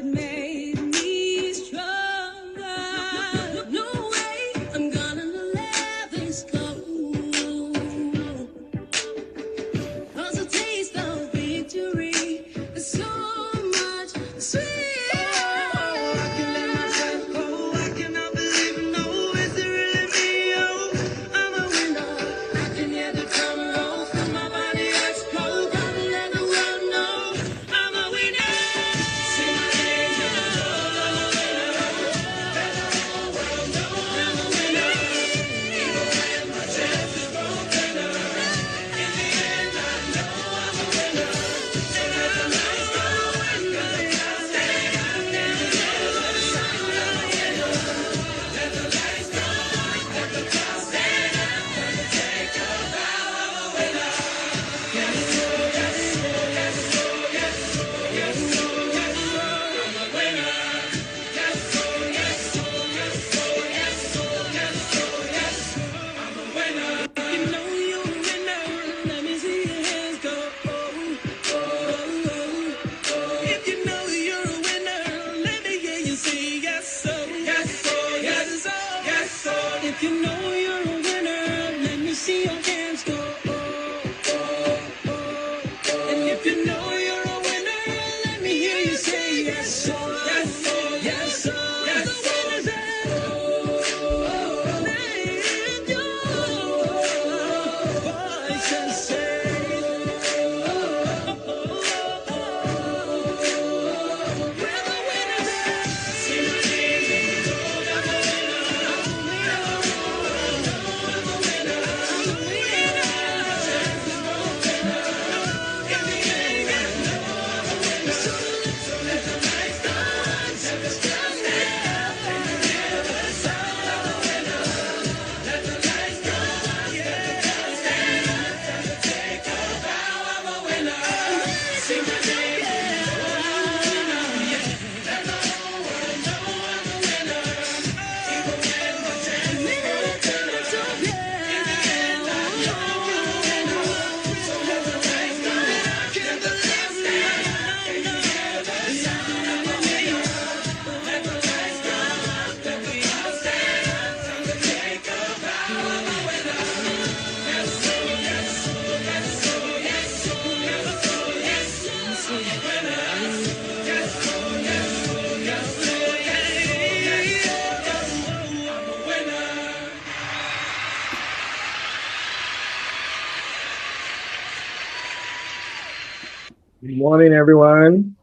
it made me stronger. No way, I'm gonna let this go. 'Cause a taste of victory is so much sweet. If you know you're a winner, let me see your hands go. And if you know you're a winner, let me hear you say yes, sir. Yes, sir. Yes, sir. Yes, sir. Lift your voice and say, we're the winners. Sing my name in the road, I'm a winner. Good morning, everyone.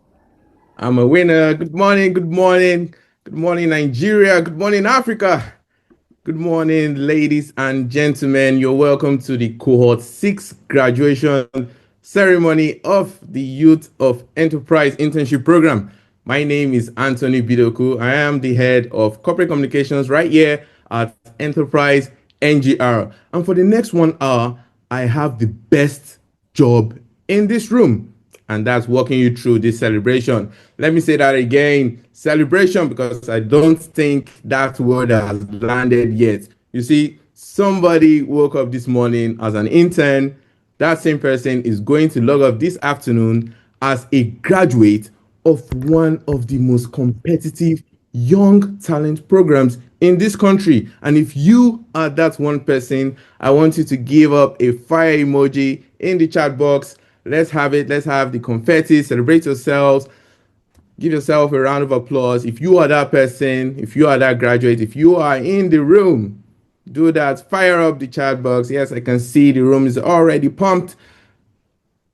I'm a winner. Good morning, good morning. Good morning, Nigeria. Good morning, Africa. Good morning, ladies and gentlemen. You're welcome to the Cohort 6 graduation ceremony of the Youth of Enterprise Internship Programme. My name is Anthony Bidoku. I am the head of corporate communications right here at EnterpriseNGR. And for the next 1 hour, I have the best job in this room, and that's walking you through this celebration. Let me say that again, celebration, because I don't think that word has landed yet. You see, somebody woke up this morning as an intern. That same person is going to log off this afternoon as a graduate of one of the most competitive young talent programs in this country. And if you are that one person, I want you to give up a fire emoji in the chat box. Let's have it. Let's have the confetti. Celebrate yourselves. Give yourself a round of applause. If you are that person, if you are that graduate, if you are in the room, do that. Fire up the chat box. Yes, I can see the room is already pumped.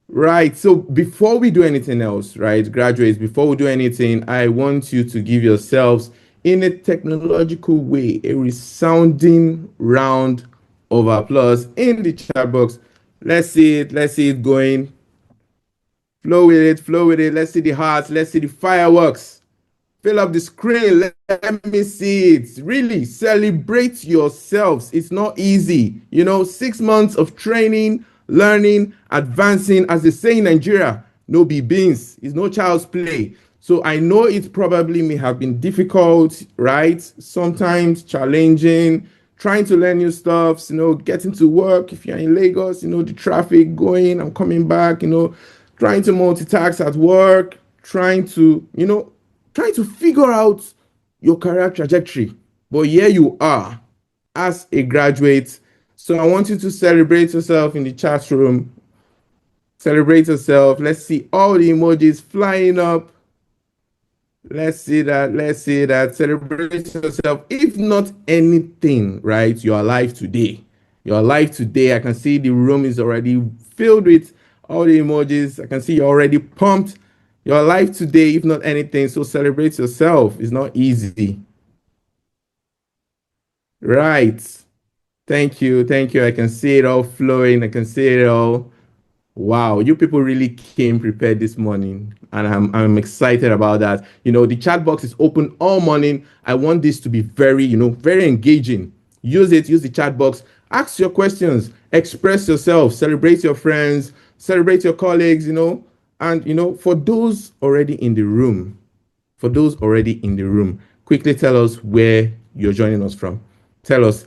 Right. So before we do anything else, right, graduates, before we do anything, I want you to give yourselves, in a technological way, a resounding round of applause in the chat box. Let's see it. Let's see it going. Flow with it, flow with it. Let's see the hearts. Let's see the fireworks. Fill up the screen. Let me see it. Really celebrate yourselves. It's not easy. 6 months of training, learning, advancing, as they say in Nigeria, no be beans. It's no child's play. So I know it probably may have been difficult, right? Sometimes challenging, trying to learn new stuff, getting to work. If you're in Lagos, the traffic going and coming back, trying to multitask at work, trying to, trying to figure out your career trajectory. But here you are as a graduate. So I want you to celebrate yourself in the chat room. Celebrate yourself. Let's see all the emojis flying up. Let's see that. Let's see that. Celebrate yourself. If not anything, right? You are alive today. You're alive today. I can see the room is already filled with all the emojis. I can see you're already pumped. You're alive today, if not anything. So celebrate yourself. It's not easy. Right. Thank you. Thank you. I can see it all flowing. I can see it all. Wow, you people really came prepared this morning, and I'm excited about that. You know, the chat box is open all morning. I want this to be very, very engaging. Use it, use the chat box. Ask your questions, express yourself, celebrate your friends, celebrate your colleagues, and for those already in the room, quickly tell us where you're joining us from. Tell us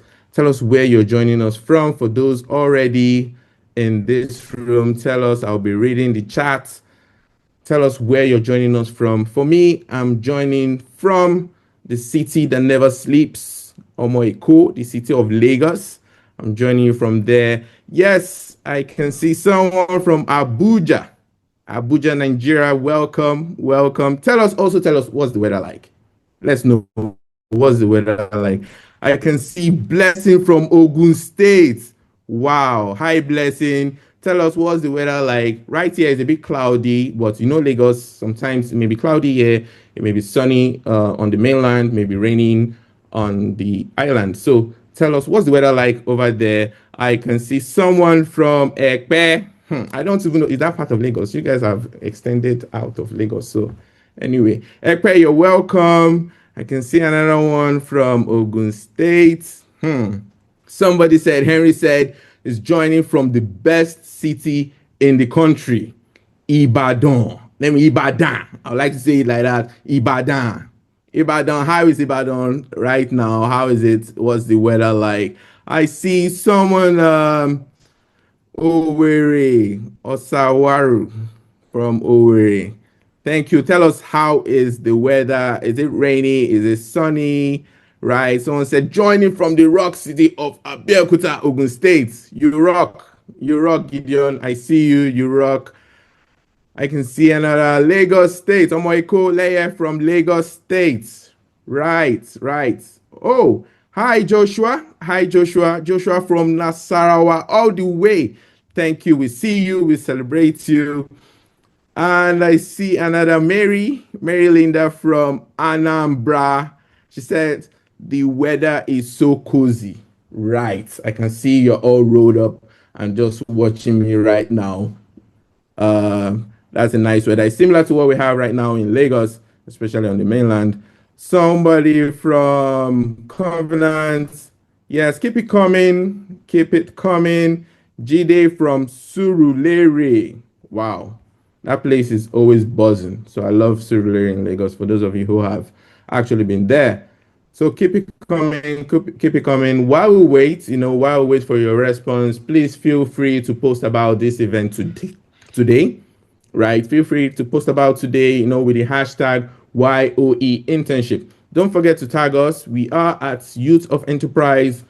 where you're joining us from. For those already in this room, tell us. I'll be reading the chat. Tell us where you're joining us from. For me, I'm joining from the city that never sleeps, Omo Eko, the city of Lagos. I'm joining you from there. Yes, I can see someone from Abuja, Nigeria. Welcome, welcome. Tell us what's the weather like. Let's know what's the weather like. I can see Blessing from Ogun State. Wow. Hi, Blessing. Tell us what's the weather like. Right here is a bit cloudy, but Lagos, sometimes it may be cloudy here. It may be sunny on the mainland, maybe raining on the island. So tell us what's the weather like over there. I can see someone from Ekpe. I don't even know. Is that part of Lagos? You guys have extended out of Lagos. So anyway, Ekpe, you're welcome. I can see another one from Ogun State. Somebody said, Henry said, is joining from the best city in the country, Ibadan. Ibadan. I would like to say it like that. Ibadan. Ibadan. How is Ibadan right now? How is it? What's the weather like? I see someone, Owerri, Osawaru from Owerri. Thank you. Tell us, how is the weather? Is it rainy? Is it sunny? Right. Someone said, joining from the rock city of Abeokuta, Ogun State. You rock. You rock, Gideon. I see you. You rock. I can see another Lagos State. Omoiko Leye from Lagos State. Right. Oh, hi, Joshua. Joshua from Nasarawa, all the way. Thank you. We see you. We celebrate you. And I see another Mary Linda from Anambra. She said, the weather is so cozy. Right. I can see you're all rolled up and just watching me right now. That's a nice weather. It's similar to what we have right now in Lagos, especially on the mainland. Somebody from Covenant. Yes, keep it coming. Keep it coming. Jide from Surulere. Wow. That place is always buzzing. So I love Surulere in Lagos, for those of you who have actually been there. So keep it coming, keep it coming. While we wait, for your response, please feel free to post about this event today, right? Feel free to post about today, with the hashtag YOE Internship. Don't forget to tag us. We are at Youth of Enterprise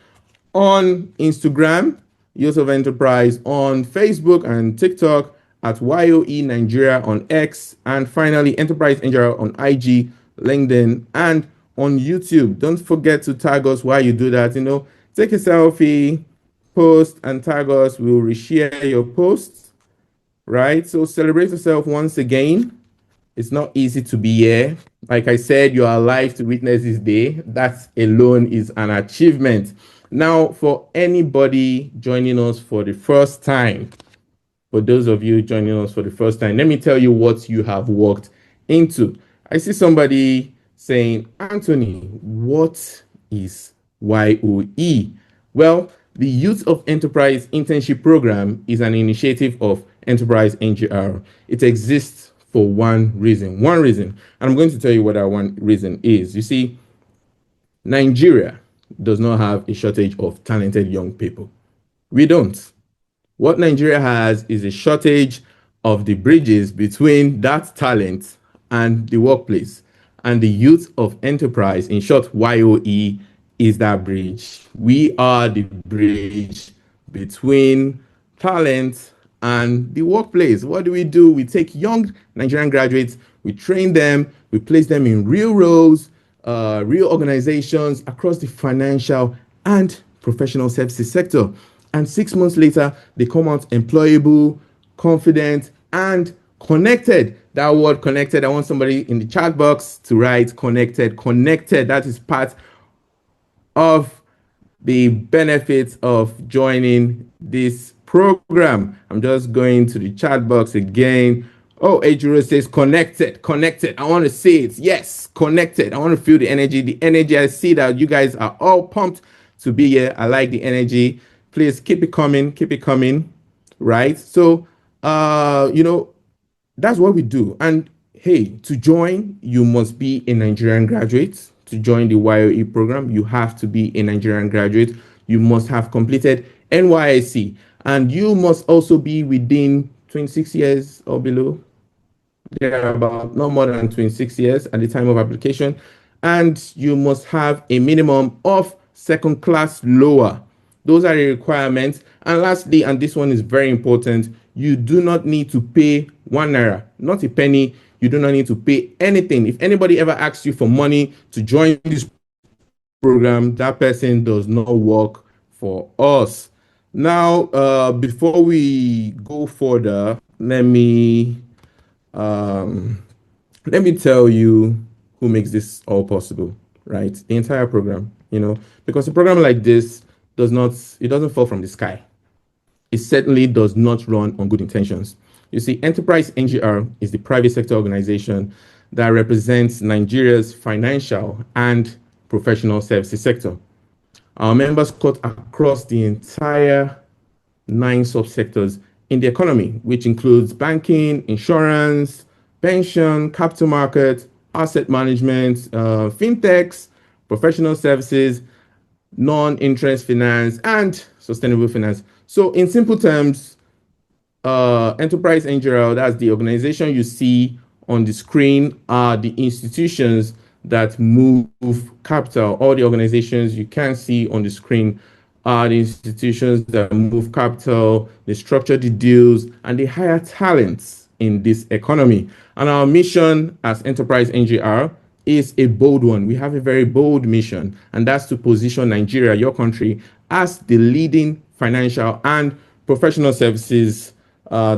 on Instagram, Youth of Enterprise on Facebook and TikTok, at YOE Nigeria on X, and finally EnterpriseNGR on IG, LinkedIn, and on YouTube. Don't forget to tag us while you do that. Take a selfie, post, and tag us. We'll reshare your posts, right? So celebrate yourself once again. It's not easy to be here. Like I said, you are alive to witness this day. That alone is an achievement. Now, for anybody joining us for the first time, for those of you joining us for the first time, let me tell you what you have walked into. I see somebody saying, Anthony, what is YOE? Well, the Youth of Enterprise Internship Program is an initiative of EnterpriseNGR. It exists for one reason. And I'm going to tell you what that one reason is. You see, Nigeria does not have a shortage of talented young people. We don't. What Nigeria has is a shortage of the bridges between that talent and the workplace. And the youth of enterprise, in short, YOE, is that bridge. We are the bridge between talent and the workplace. What do? We take young Nigerian graduates, we train them, we place them in real roles, real organizations across the financial and professional services sector. And 6 months later, they come out employable, confident, and connected. That word connected, I want somebody in the chat box to write connected. Connected, that is part of the benefits of joining this program. I'm just going to the chat box again. Oh, Ejiro says connected, connected. I want to see it. Yes, connected. I want to feel the energy. The energy. I see that you guys are all pumped to be here. I like the energy. Please keep it coming. Keep it coming. Right. So, that's what we do. And hey, to join, you must be a Nigerian graduate. To join the YOE program, you have to be a Nigerian graduate. You must have completed NYSC, and you must also be within 26 years or below. They're about no more than 26 years at the time of application, and you must have a minimum of second class lower. Those are the requirements. And lastly, and this one is very important, you do not need to pay 1 naira, not a penny. You do not need to pay anything. If anybody ever asks you for money to join this program, that person does not work for us. Now, before we go further, let me tell you who makes this all possible, right? The entire program, because a program like this doesn't fall from the sky. It certainly does not run on good intentions. You see, EnterpriseNGR is the private sector organization that represents Nigeria's financial and professional services sector. Our members cut across the entire 9 subsectors in the economy, which includes banking, insurance, pension, capital market, asset management, fintechs, professional services, non-interest finance, and sustainable finance. So in simple terms, EnterpriseNGR, that's the organization you see on the screen, are the institutions that move capital. All the organizations you can see on the screen are the institutions that move capital, they structure the deals, and they hire talents in this economy. And our mission as EnterpriseNGR is a bold one. We have a very bold mission, and that's to position Nigeria, your country, as the leading financial and professional services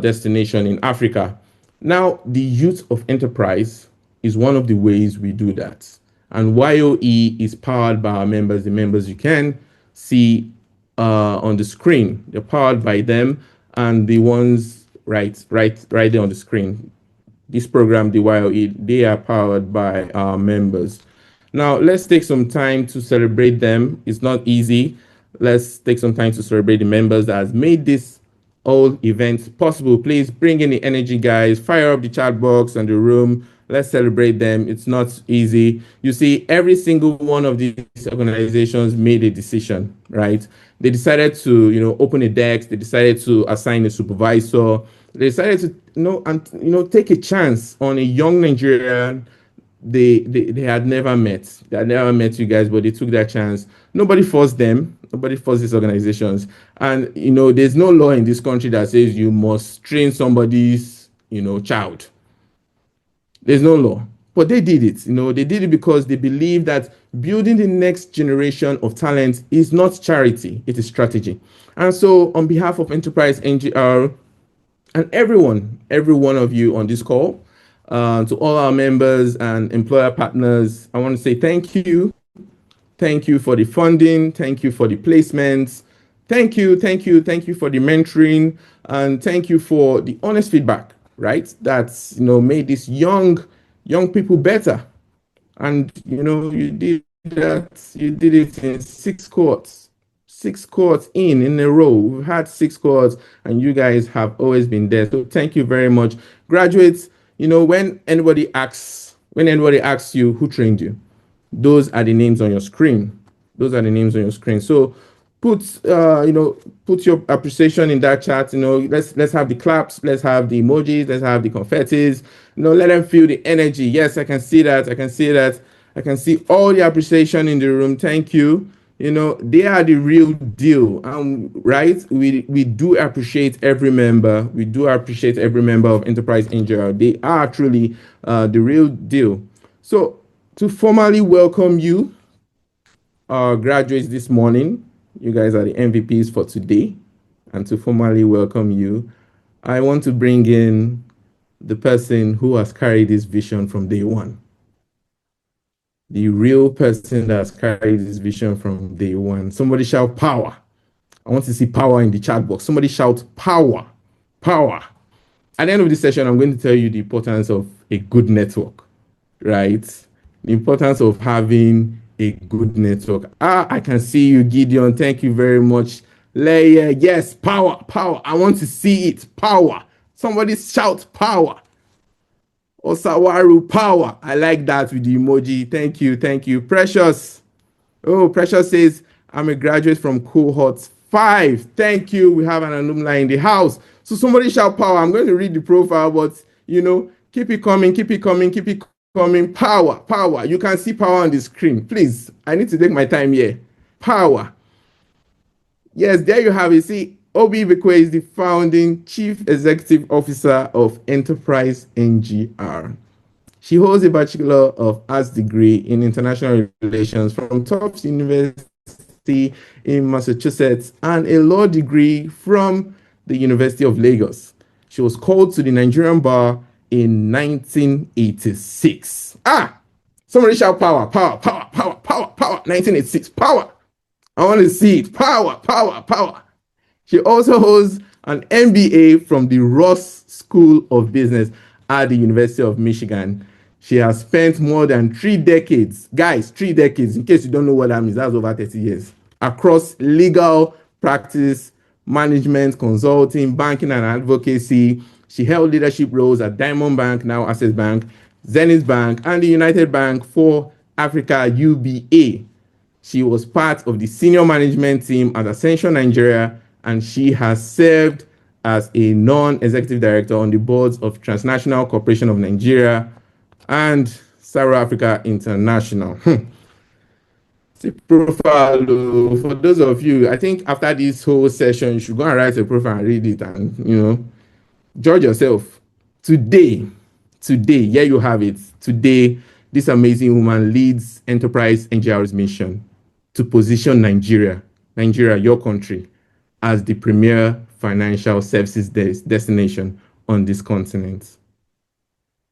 destination in Africa. Now, the youth of enterprise is one of the ways we do that. And YOE is powered by our members, the members you can see on the screen. They're powered by them, and the ones right there on the screen. This program, the YOE, they are powered by our members. Now, let's take some time to celebrate them. It's not easy. Let's take some time to celebrate the members that has made this all events possible. Please bring in the energy, guys. Fire up the chat box and the room. Let's celebrate them. It's not easy. You see, every single one of these organizations made a decision, right? They decided to, open a desk. They decided to assign a supervisor. They decided to, take a chance on a young Nigerian they had never met. They had never met you guys, but they took that chance. Nobody forced them. Nobody forced these organizations. And, there's no law in this country that says you must train somebody's, child. There's no law. But they did it. They did it because they believe that building the next generation of talent is not charity. It is strategy. And so on behalf of EnterpriseNGR and every one of you on this call, to all our members and employer partners, I want to say thank you. Thank you for the funding. Thank you for the placements. Thank you for the mentoring, and thank you for the honest feedback, right? That's made these young people better. And you did that. You did it in 6 cohorts. 6 cohorts in a row. We've had 6 cohorts, and you guys have always been there. So thank you very much, graduates. When anybody asks you who trained you, those are the names on your screen. So put put your appreciation in that chat. Let's have the claps, let's have the emojis, let's have the confettis. Let them feel the energy. Yes, I can see that. I can see all the appreciation in the room. Thank you. They are the real deal. Right? We do appreciate every member. We do appreciate every member of EnterpriseNGR. They are truly the real deal. So to formally welcome you, our graduates this morning, you guys are the MVPs for today. And to formally welcome you, I want to bring in the person who has carried this vision from day one. The real person that has carried this vision from day one. Somebody shout power. I want to see power in the chat box. Somebody shout power. Power. At the end of this session, I'm going to tell you the importance of a good network, right? The importance of having a good network. I can see you, Gideon. Thank you very much. Leia, yes, power. I want to see it. Power. Somebody shout power. Osawaru, power. I like that with the emoji. Thank you. Precious. Oh, Precious says, I'm a graduate from Cohort 5. Thank you. We have an alumni in the house. So somebody shout power. I'm going to read the profile, but keep it coming. Power. You can see power on the screen. Please, I need to take my time here. Power. Yes, there you have it. See, Obi Ibekwe is the founding Chief Executive Officer of EnterpriseNGR. She holds a Bachelor of Arts degree in International Relations from Tufts University in Massachusetts and a law degree from the University of Lagos. She was called to the Nigerian bar in 1986. Somebody shout power. 1986, power. I want to see it. Power. She also holds an MBA from the Ross School of Business at the University of Michigan. She has spent more than 3 decades, guys, 3 decades, in case you don't know what that means, that's over 30 years, across legal practice, management, consulting, banking, and advocacy. She held leadership roles at Diamond Bank, now Access Bank, Zenith Bank, and the United Bank for Africa, UBA. She was part of the senior management team at Ascension Nigeria, and she has served as a non-executive director on the boards of Transnational Corporation of Nigeria and South Africa International. See profile for those of you. I think after this whole session, you should go and write a profile and read it, and judge yourself. Today, here you have it. Today, this amazing woman leads EnterpriseNGR's mission to position Nigeria, your country, as the premier financial services destination on this continent.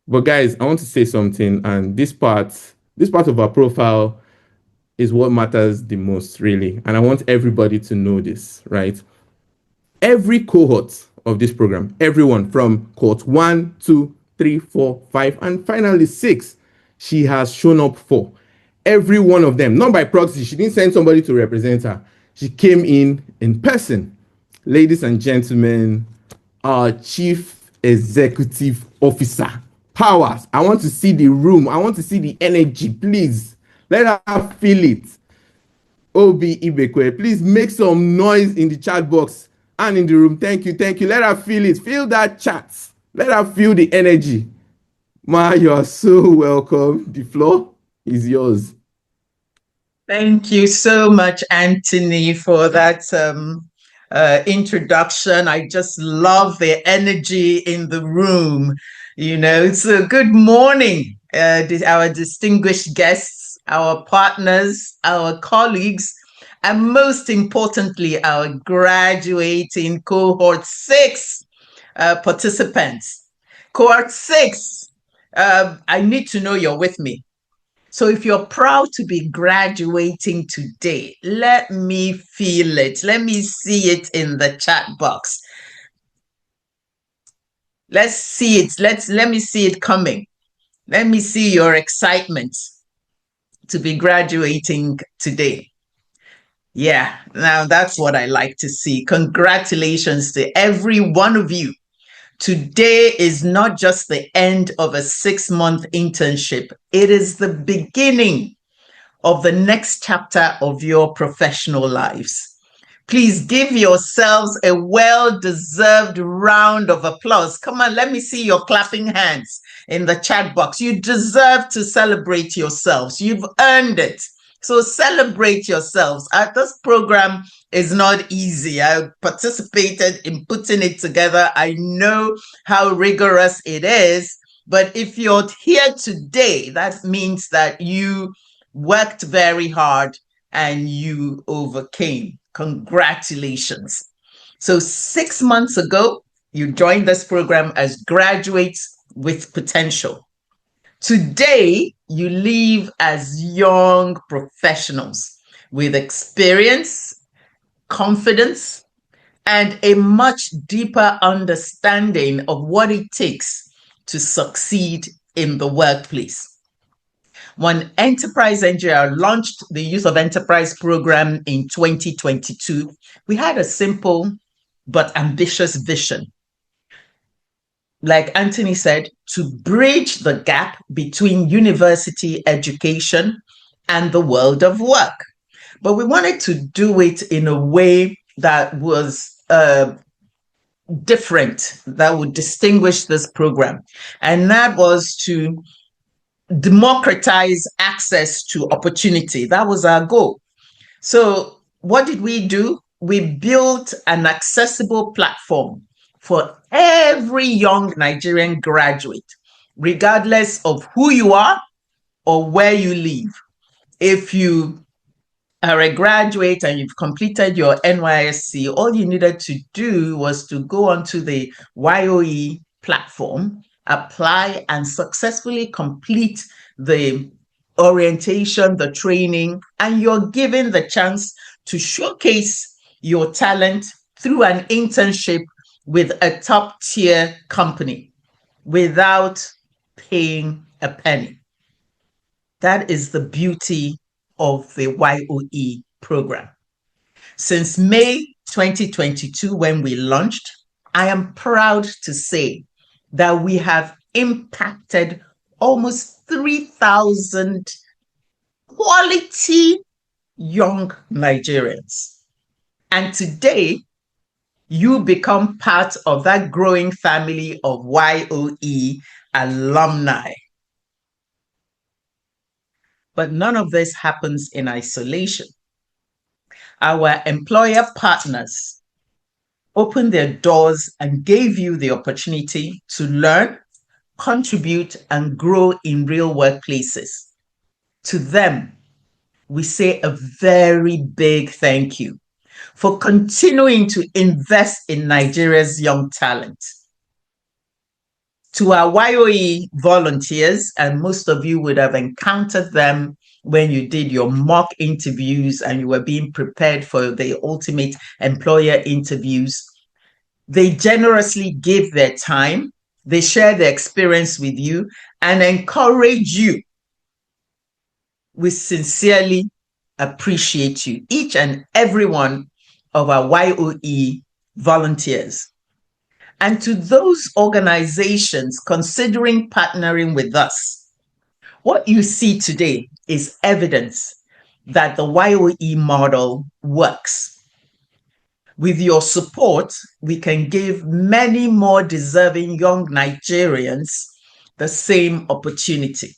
But guys, I want to say something, and this part of our profile is what matters the most, really. And I want everybody to know this, right? Every cohort of this program, everyone from cohort 1, 2, 3, 4, 5, and finally 6, she has shown up for. Every one of them, not by proxy. She didn't send somebody to represent her. She came in person. Ladies and gentlemen, our Chief Executive Officer, Powers. I want to see the room. I want to see the energy. Please, let her feel it. Obi Ibekwe, please make some noise in the chat box and in the room. Thank you. Let her feel it. Feel that chat. Let her feel the energy. Ma, you are so welcome. The floor is yours. Thank you so much, Anthony, for that introduction. I just love the energy in the room. So good morning, our distinguished guests, our partners, our colleagues, and most importantly, our graduating Cohort 6 participants. Cohort 6, I need to know you're with me. So if you're proud to be graduating today, let me feel it. Let me see it in the chat box. Let's see it. Let me see it coming. Let me see your excitement to be graduating today. Yeah, now that's what I like to see. Congratulations to every one of you. Today is not just the end of a 6-month internship. It is the beginning of the next chapter of your professional lives. Please give yourselves a well-deserved round of applause. Come on, let me see your clapping hands in the chat box. You deserve to celebrate yourselves. You've earned it. So celebrate yourselves. This program is not easy. I participated in putting it together. I know how rigorous it is. But if you're here today, that means that you worked very hard and you overcame. Congratulations. So 6 months ago, you joined this program as graduates with potential. Today, you leave as young professionals with experience, confidence, and a much deeper understanding of what it takes to succeed in the workplace. When EnterpriseNGR launched the Youth of Enterprise program in 2022, we had a simple but ambitious vision. Like Anthony said, to bridge the gap between university education and the world of work. But we wanted to do it in a way that was different, that would distinguish this program. And that was to democratize access to opportunity. That was our goal. So what did we do? We built an accessible platform for every young Nigerian graduate, regardless of who you are or where you live. If you are a graduate and you've completed your NYSC, all you needed to do was to go onto the YOE platform, apply, and successfully complete the orientation, the training, and you're given the chance to showcase your talent through an internship with a top-tier company without paying a penny. That is the beauty of the YOE program. Since May 2022, when we launched, I am proud to say that we have impacted almost 3,000 quality young Nigerians. And today, you become part of that growing family of YOE alumni. But none of this happens in isolation. Our employer partners opened their doors and gave you the opportunity to learn, contribute, and grow in real workplaces. To them, we say a very big thank you for continuing to invest in Nigeria's young talent. To our YOE volunteers, and most of you would have encountered them when you did your mock interviews and you were being prepared for the ultimate employer interviews, they generously give their time, they share their experience with you, and encourage you. We sincerely appreciate you, each and every one of our YOE volunteers. And to those organizations considering partnering with us, what you see today is evidence that the YOE model works. With your support, we can give many more deserving young Nigerians the same opportunity.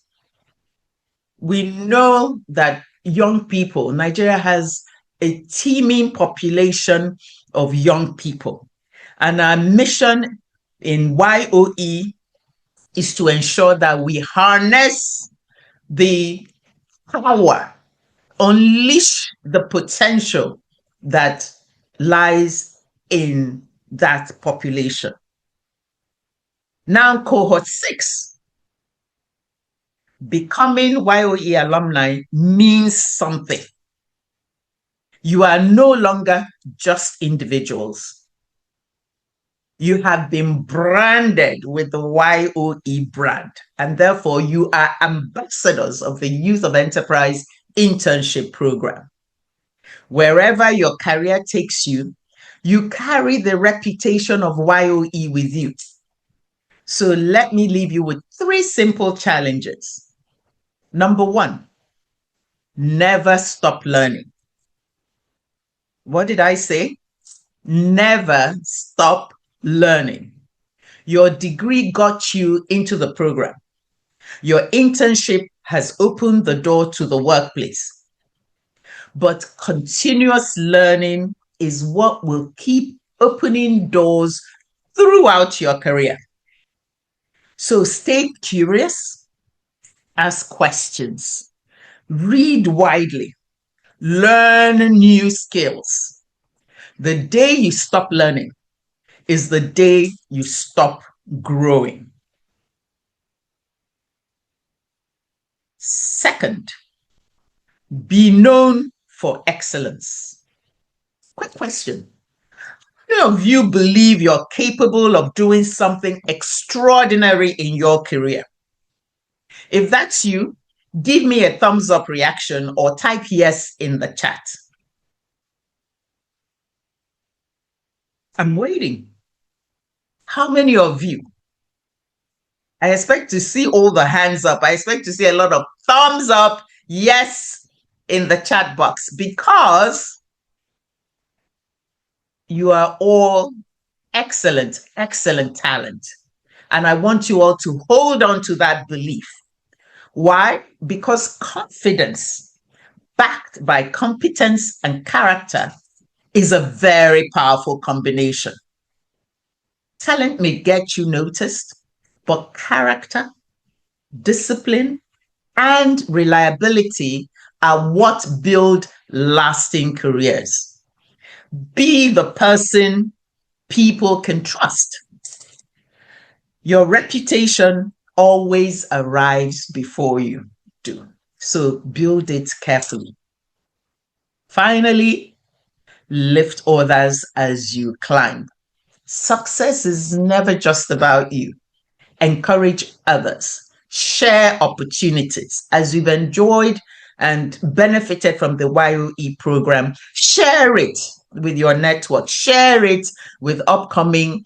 We know that young people, Nigeria has a teeming population of young people. And our mission in YOE is to ensure that we harness the power, unleash the potential that lies in that population. Now, Cohort 6. Becoming YOE alumni means something. You are no longer just individuals. You have been branded with the YOE brand, and therefore you are ambassadors of the Youth of Enterprise Internship Programme. Wherever your career takes you, you carry the reputation of YOE with you. So let me leave you with 3 simple challenges. Number 1, never stop learning. What did I say? Never stop learning. Your degree got you into the program. Your internship has opened the door to the workplace. But continuous learning is what will keep opening doors throughout your career. So stay curious, ask questions, read widely, learn new skills. The day you stop learning is the day you stop growing. Second, be known for excellence. Quick question. How many of you believe you're capable of doing something extraordinary in your career? If that's you, give me a thumbs up reaction or type yes in the chat. I'm waiting. How many of you? I expect to see all the hands up. I expect to see a lot of thumbs up, yes, in the chat box, because you are all excellent, excellent talent. And I want you all to hold on to that belief. Why? Because confidence backed by competence and character is a very powerful combination. Talent may get you noticed, but character, discipline, and reliability are what build lasting careers. Be the person people can trust. Your reputation always arrives before you do, so build it carefully. Finally, lift others as you climb. Success is never just about you. Encourage others. Share opportunities. As you've enjoyed and benefited from the YOE program, share it with your network. Share it with upcoming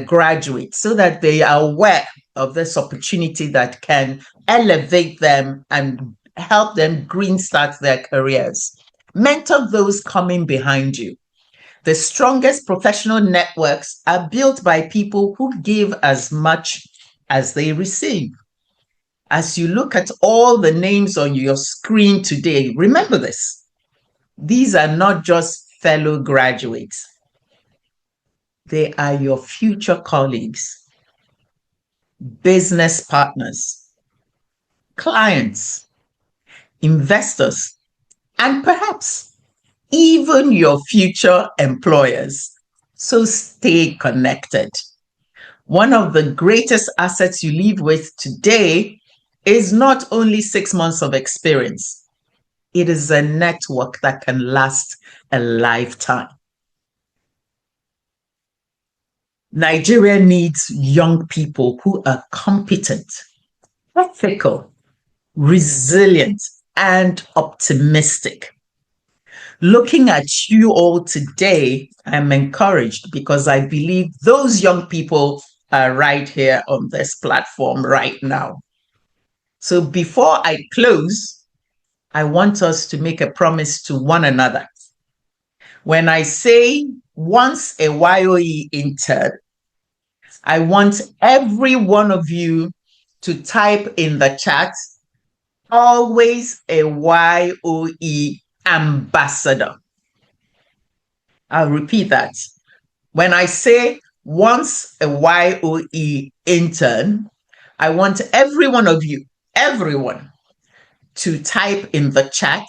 graduates so that they are aware of this opportunity that can elevate them and help them green start their careers. Mentor those coming behind you. The strongest professional networks are built by people who give as much as they receive. As you look at all the names on your screen today, remember this. These are not just fellow graduates. They are your future colleagues, business partners, clients, investors, and perhaps even your future employers. So stay connected. One of the greatest assets you leave with today is not only 6 months of experience, it is a network that can last a lifetime. Nigeria needs young people who are competent, ethical, resilient, and optimistic. Looking at you all today, I'm encouraged because I believe those young people are right here on this platform right now. So before I close, I want us to make a promise to one another. When I say once a YOE intern, I want every one of you to type in the chat, always a YOE ambassador. I'll repeat that. When I say once a YOE intern, I want every one of you, everyone, to type in the chat,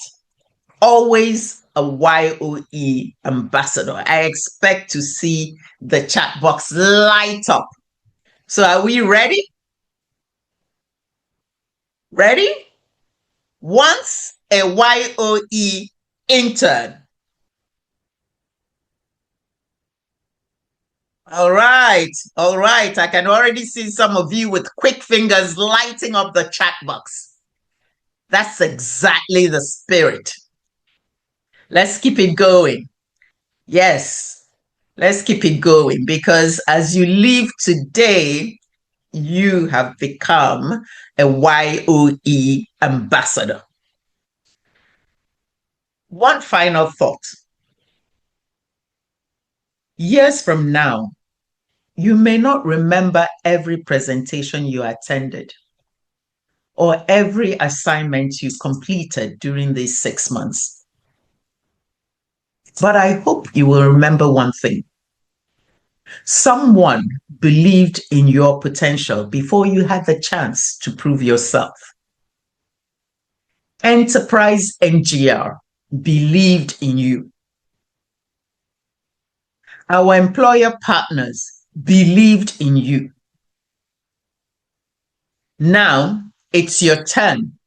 always a YOE ambassador. I expect to see the chat box light up. So are we ready? Ready? Once a YOE intern. All right. I can already see some of you with quick fingers lighting up the chat box. That's exactly the spirit. Let's keep it going. Yes, let's keep it going, because as you leave today, you have become a YOE ambassador. One final thought. Years from now, you may not remember every presentation you attended or every assignment you completed during these 6 months. But I hope you will remember one thing. Someone believed in your potential before you had the chance to prove yourself. EnterpriseNGR believed in you. Our employer partners believed in you. Now it's your turn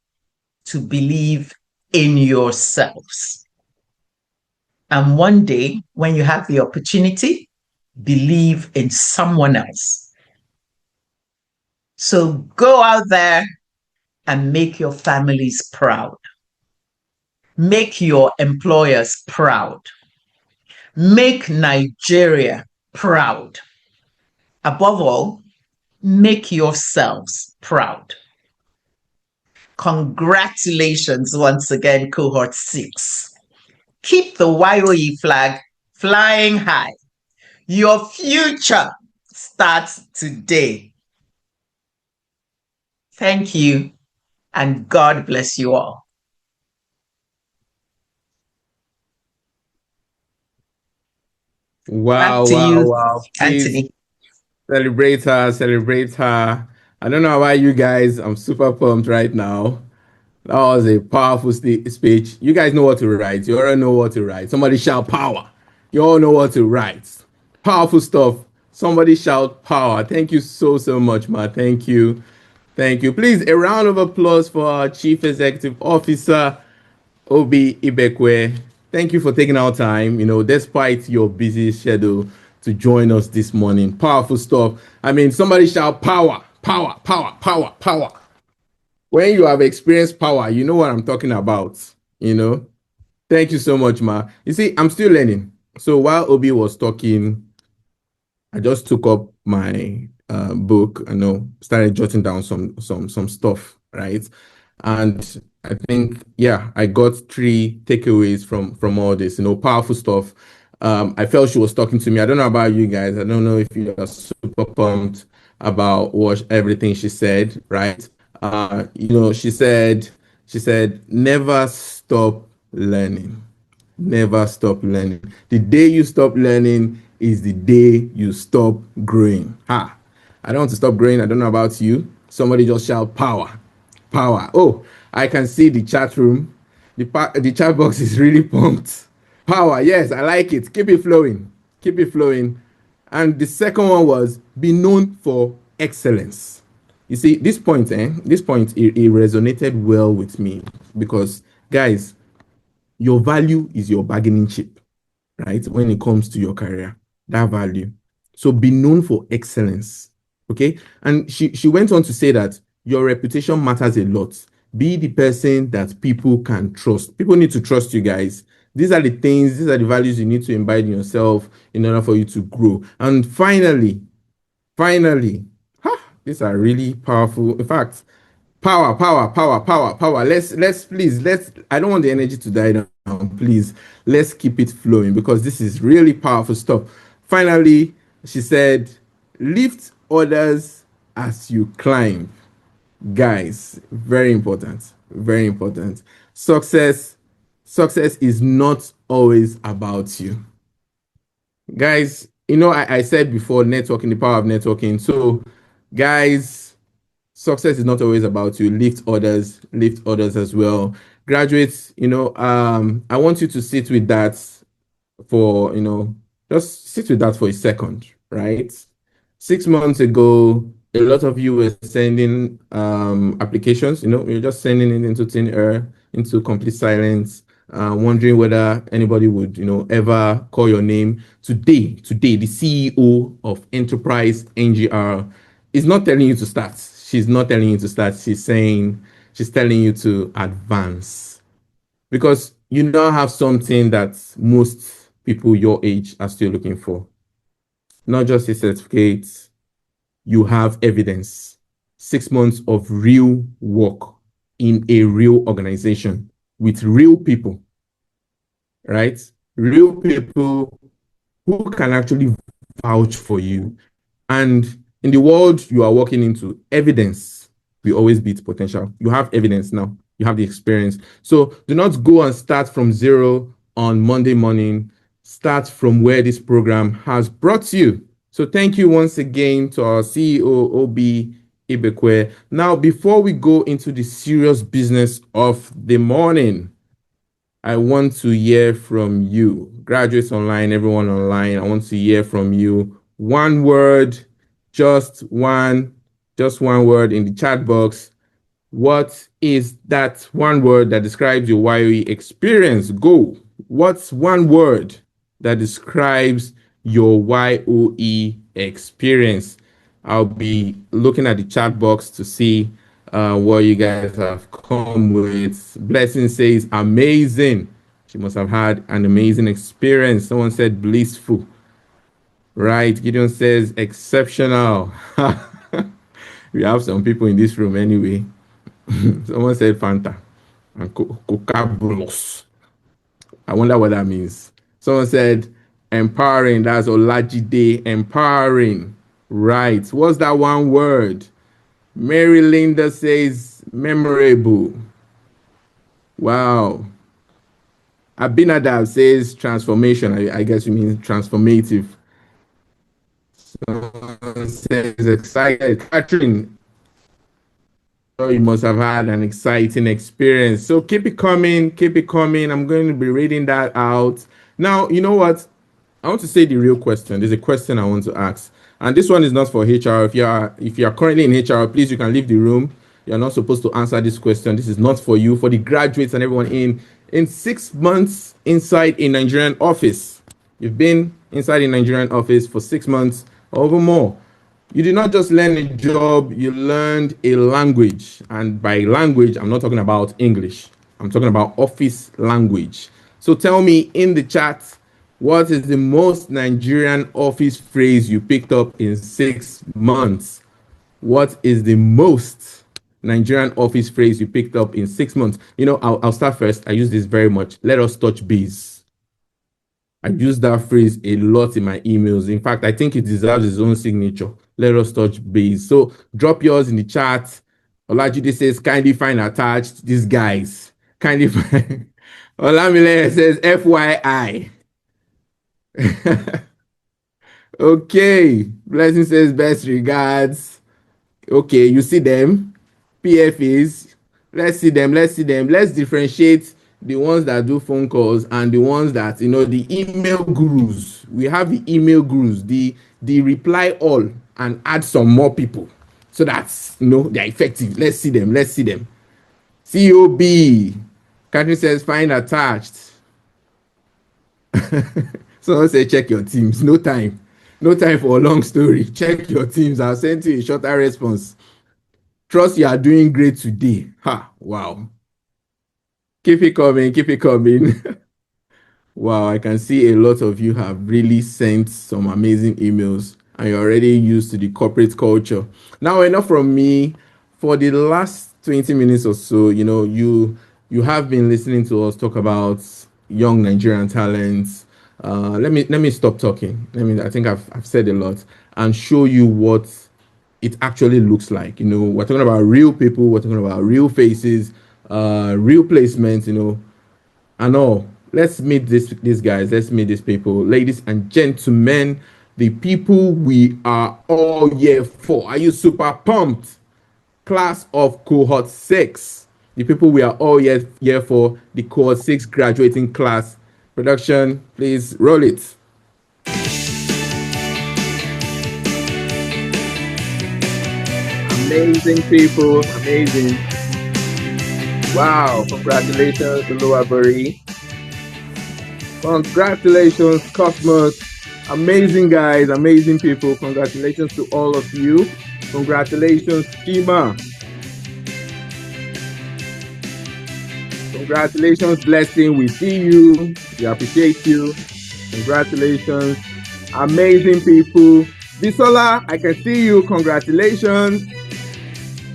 to believe in yourselves. And one day, when you have the opportunity, believe in someone else. So go out there and make your families proud. Make your employers proud. Make Nigeria proud. Above all, make yourselves proud. Congratulations once again, Cohort 6. Keep the YOE flag flying high. Your future starts today. Thank you, and God bless you all. Wow, Back to wow, you, wow. Please Anthony. celebrate her, celebrate her. I don't know about you guys. I'm super pumped right now. That was a powerful speech. You guys know what to write. You already know what to write. Somebody shout power. You all know what to write. Powerful stuff. Somebody shout power. Thank you so, so much, ma. Thank you. Thank you. Please, a round of applause for our Chief Executive Officer, Obi Ibekwe. Thank you for taking our time, despite your busy schedule, to join us this morning. Powerful stuff. I mean, somebody shout power, power, power, power, power. When you have experienced power, you know what I'm talking about, Thank you so much, ma. You see, I'm still learning. So while Obi was talking, I just took up my book, started jotting down some stuff, right? And I think, I got 3 takeaways from all this, powerful stuff. I felt she was talking to me. I don't know about you guys. I don't know if you are super pumped about everything she said, right? She said, never stop learning. Never stop learning. The day you stop learning is the day you stop growing. I don't want to stop growing. I don't know about you. Somebody just shout power. Power. Oh, I can see the chat room. The chat box is really pumped. Power. Yes, I like it. Keep it flowing. Keep it flowing. And the second one was be known for excellence. You see, this point, it resonated well with me because, guys, your value is your bargaining chip, right? When it comes to your career, that value. So be known for excellence. Okay. And she went on to say that your reputation matters a lot. Be the person that people can trust. People need to trust you, guys. These are the values you need to imbibe in yourself in order for you to grow. And finally, these are really powerful. In fact, power. Let's I don't want the energy to die down. Please, let's keep it flowing because this is really powerful stuff. Finally, she said, lift others as you climb. Guys, very important. Very important. Success is not always about you. Guys, I said before, networking, the power of networking. So, guys, success is not always about you. Lift others as well. Graduates, I want you to sit with that for, just sit with that for a second, right? 6 months ago, a lot of you were sending applications, you're just sending it into thin air, into complete silence, wondering whether anybody would, ever call your name. Today, the CEO of Enterprise NGR is not telling you to start. She's not telling you to start. She's telling you to advance. Because you now have something that most people your age are still looking for. Not just a certificate, you have evidence. 6 months of real work in a real organization with real people, right? Real people who can actually vouch for you. And in the world you are walking into, evidence will always beat potential. You have evidence now. You have the experience. So do not go and start from zero on Monday morning. Start from where this program has brought you. So thank you once again to our CEO, Obi Ibekwe. Now, before we go into the serious business of the morning, I want to hear from you. Graduates online, everyone online, I want to hear from you. One word, just one word in the chat box. What is that one word that describes your YOE experience? Go. What's one word that describes your YOE experience? I'll be looking at the chat box to see what you guys have come with. Blessing says amazing. She must have had an amazing experience. Someone said blissful. Right. Gideon says exceptional. We have some people in this room anyway. Someone said Fanta and Coca-Cola. I wonder what that means. Someone said empowering. That's Olajide, empowering. Right. What's that one word? Mary Linda says memorable. Wow. Abinadab says transformation. I guess you mean transformative. Someone says excited. Catherine, you must have had an exciting experience. So keep it coming, keep it coming. I'm going to be reading that out. Now, you know what? I want to say the real question. There's a question I want to ask. And this one is not for HR. If you are currently in HR, please, you can leave the room. You're not supposed to answer this question. This is not for you, for the graduates and everyone in 6 months inside a Nigerian office. You've been inside a Nigerian office for 6 months or over more. You did not just learn a job, you learned a language. And by language, I'm not talking about English. I'm talking about office language. So tell me in the chat, what is the most Nigerian office phrase you picked up in 6 months? What is the most Nigerian office phrase you picked up in 6 months? You know, I'll start first. I use this very much. Let us touch base. I use that phrase a lot in my emails. In fact, I think it deserves its own signature. Let us touch base. So drop yours in the chat. Olajide says, kindly find attached. These guys. Kindly find. Olamile says, FYI. Okay. Blessing says, best regards. Okay, you see them. PFAs. Let's see them. Let's differentiate the ones that do phone calls and the ones that, you know, the email gurus. We have the email gurus, the reply all and add some more people so that's, you know, they're effective. Let's see them. COB. Catherine says find attached. Someone say check your teams. No time for a long story. Check your teams. I'll send you a shorter response. Trust you are doing great today. Ha, wow. Keep it coming. Wow, I can see a lot of you have really sent some amazing emails and you're already used to the corporate culture. Now, enough from me. For the last 20 minutes or so, you know, you have been listening to us talk about young Nigerian talents. Let me stop talking. I think I've said a lot and show you what it actually looks like. You know, we're talking about real people, we're talking about real faces, real placements, you know, and all. Let's meet these guys. Let's meet these people. Ladies and gentlemen, the people we are all here for. Are you super pumped? Class of Cohort 6. The people we are all here for, the Cohort 6 graduating class. Production, please roll it. Amazing people, amazing. Wow, congratulations to Lower Bury. Congratulations, Cosmos. Amazing guys, amazing people. Congratulations to all of you. Congratulations, Schema. Congratulations, Blessing. We see you. We appreciate you. Congratulations. Amazing people. Bisola, I can see you. Congratulations.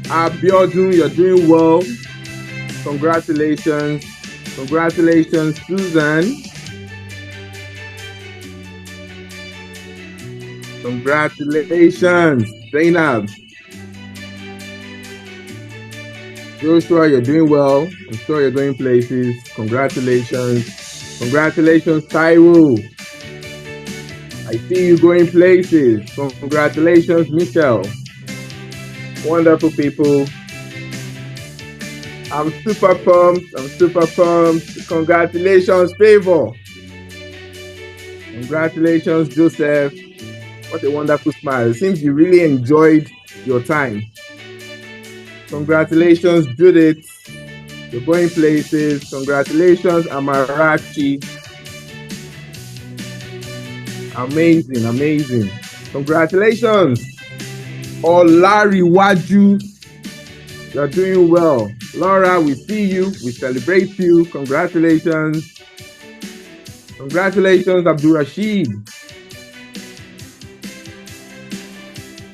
Abiodun, you're doing well. Congratulations. Congratulations, Susan. Congratulations, Zainab. Joshua, you're doing well. I'm sure you're going places. Congratulations. Congratulations, Taiwo. I see you going places. Congratulations, Michelle. Wonderful people. I'm super pumped. I'm super pumped. Congratulations, Favor. Congratulations, Joseph. What a wonderful smile. It seems you really enjoyed your time. Congratulations, Judith. You're going places. Congratulations, Amarachi. Amazing, amazing. Congratulations. Larry Waju. You're doing well. Laura, we see you. We celebrate you. Congratulations. Congratulations, Abdul Rashid.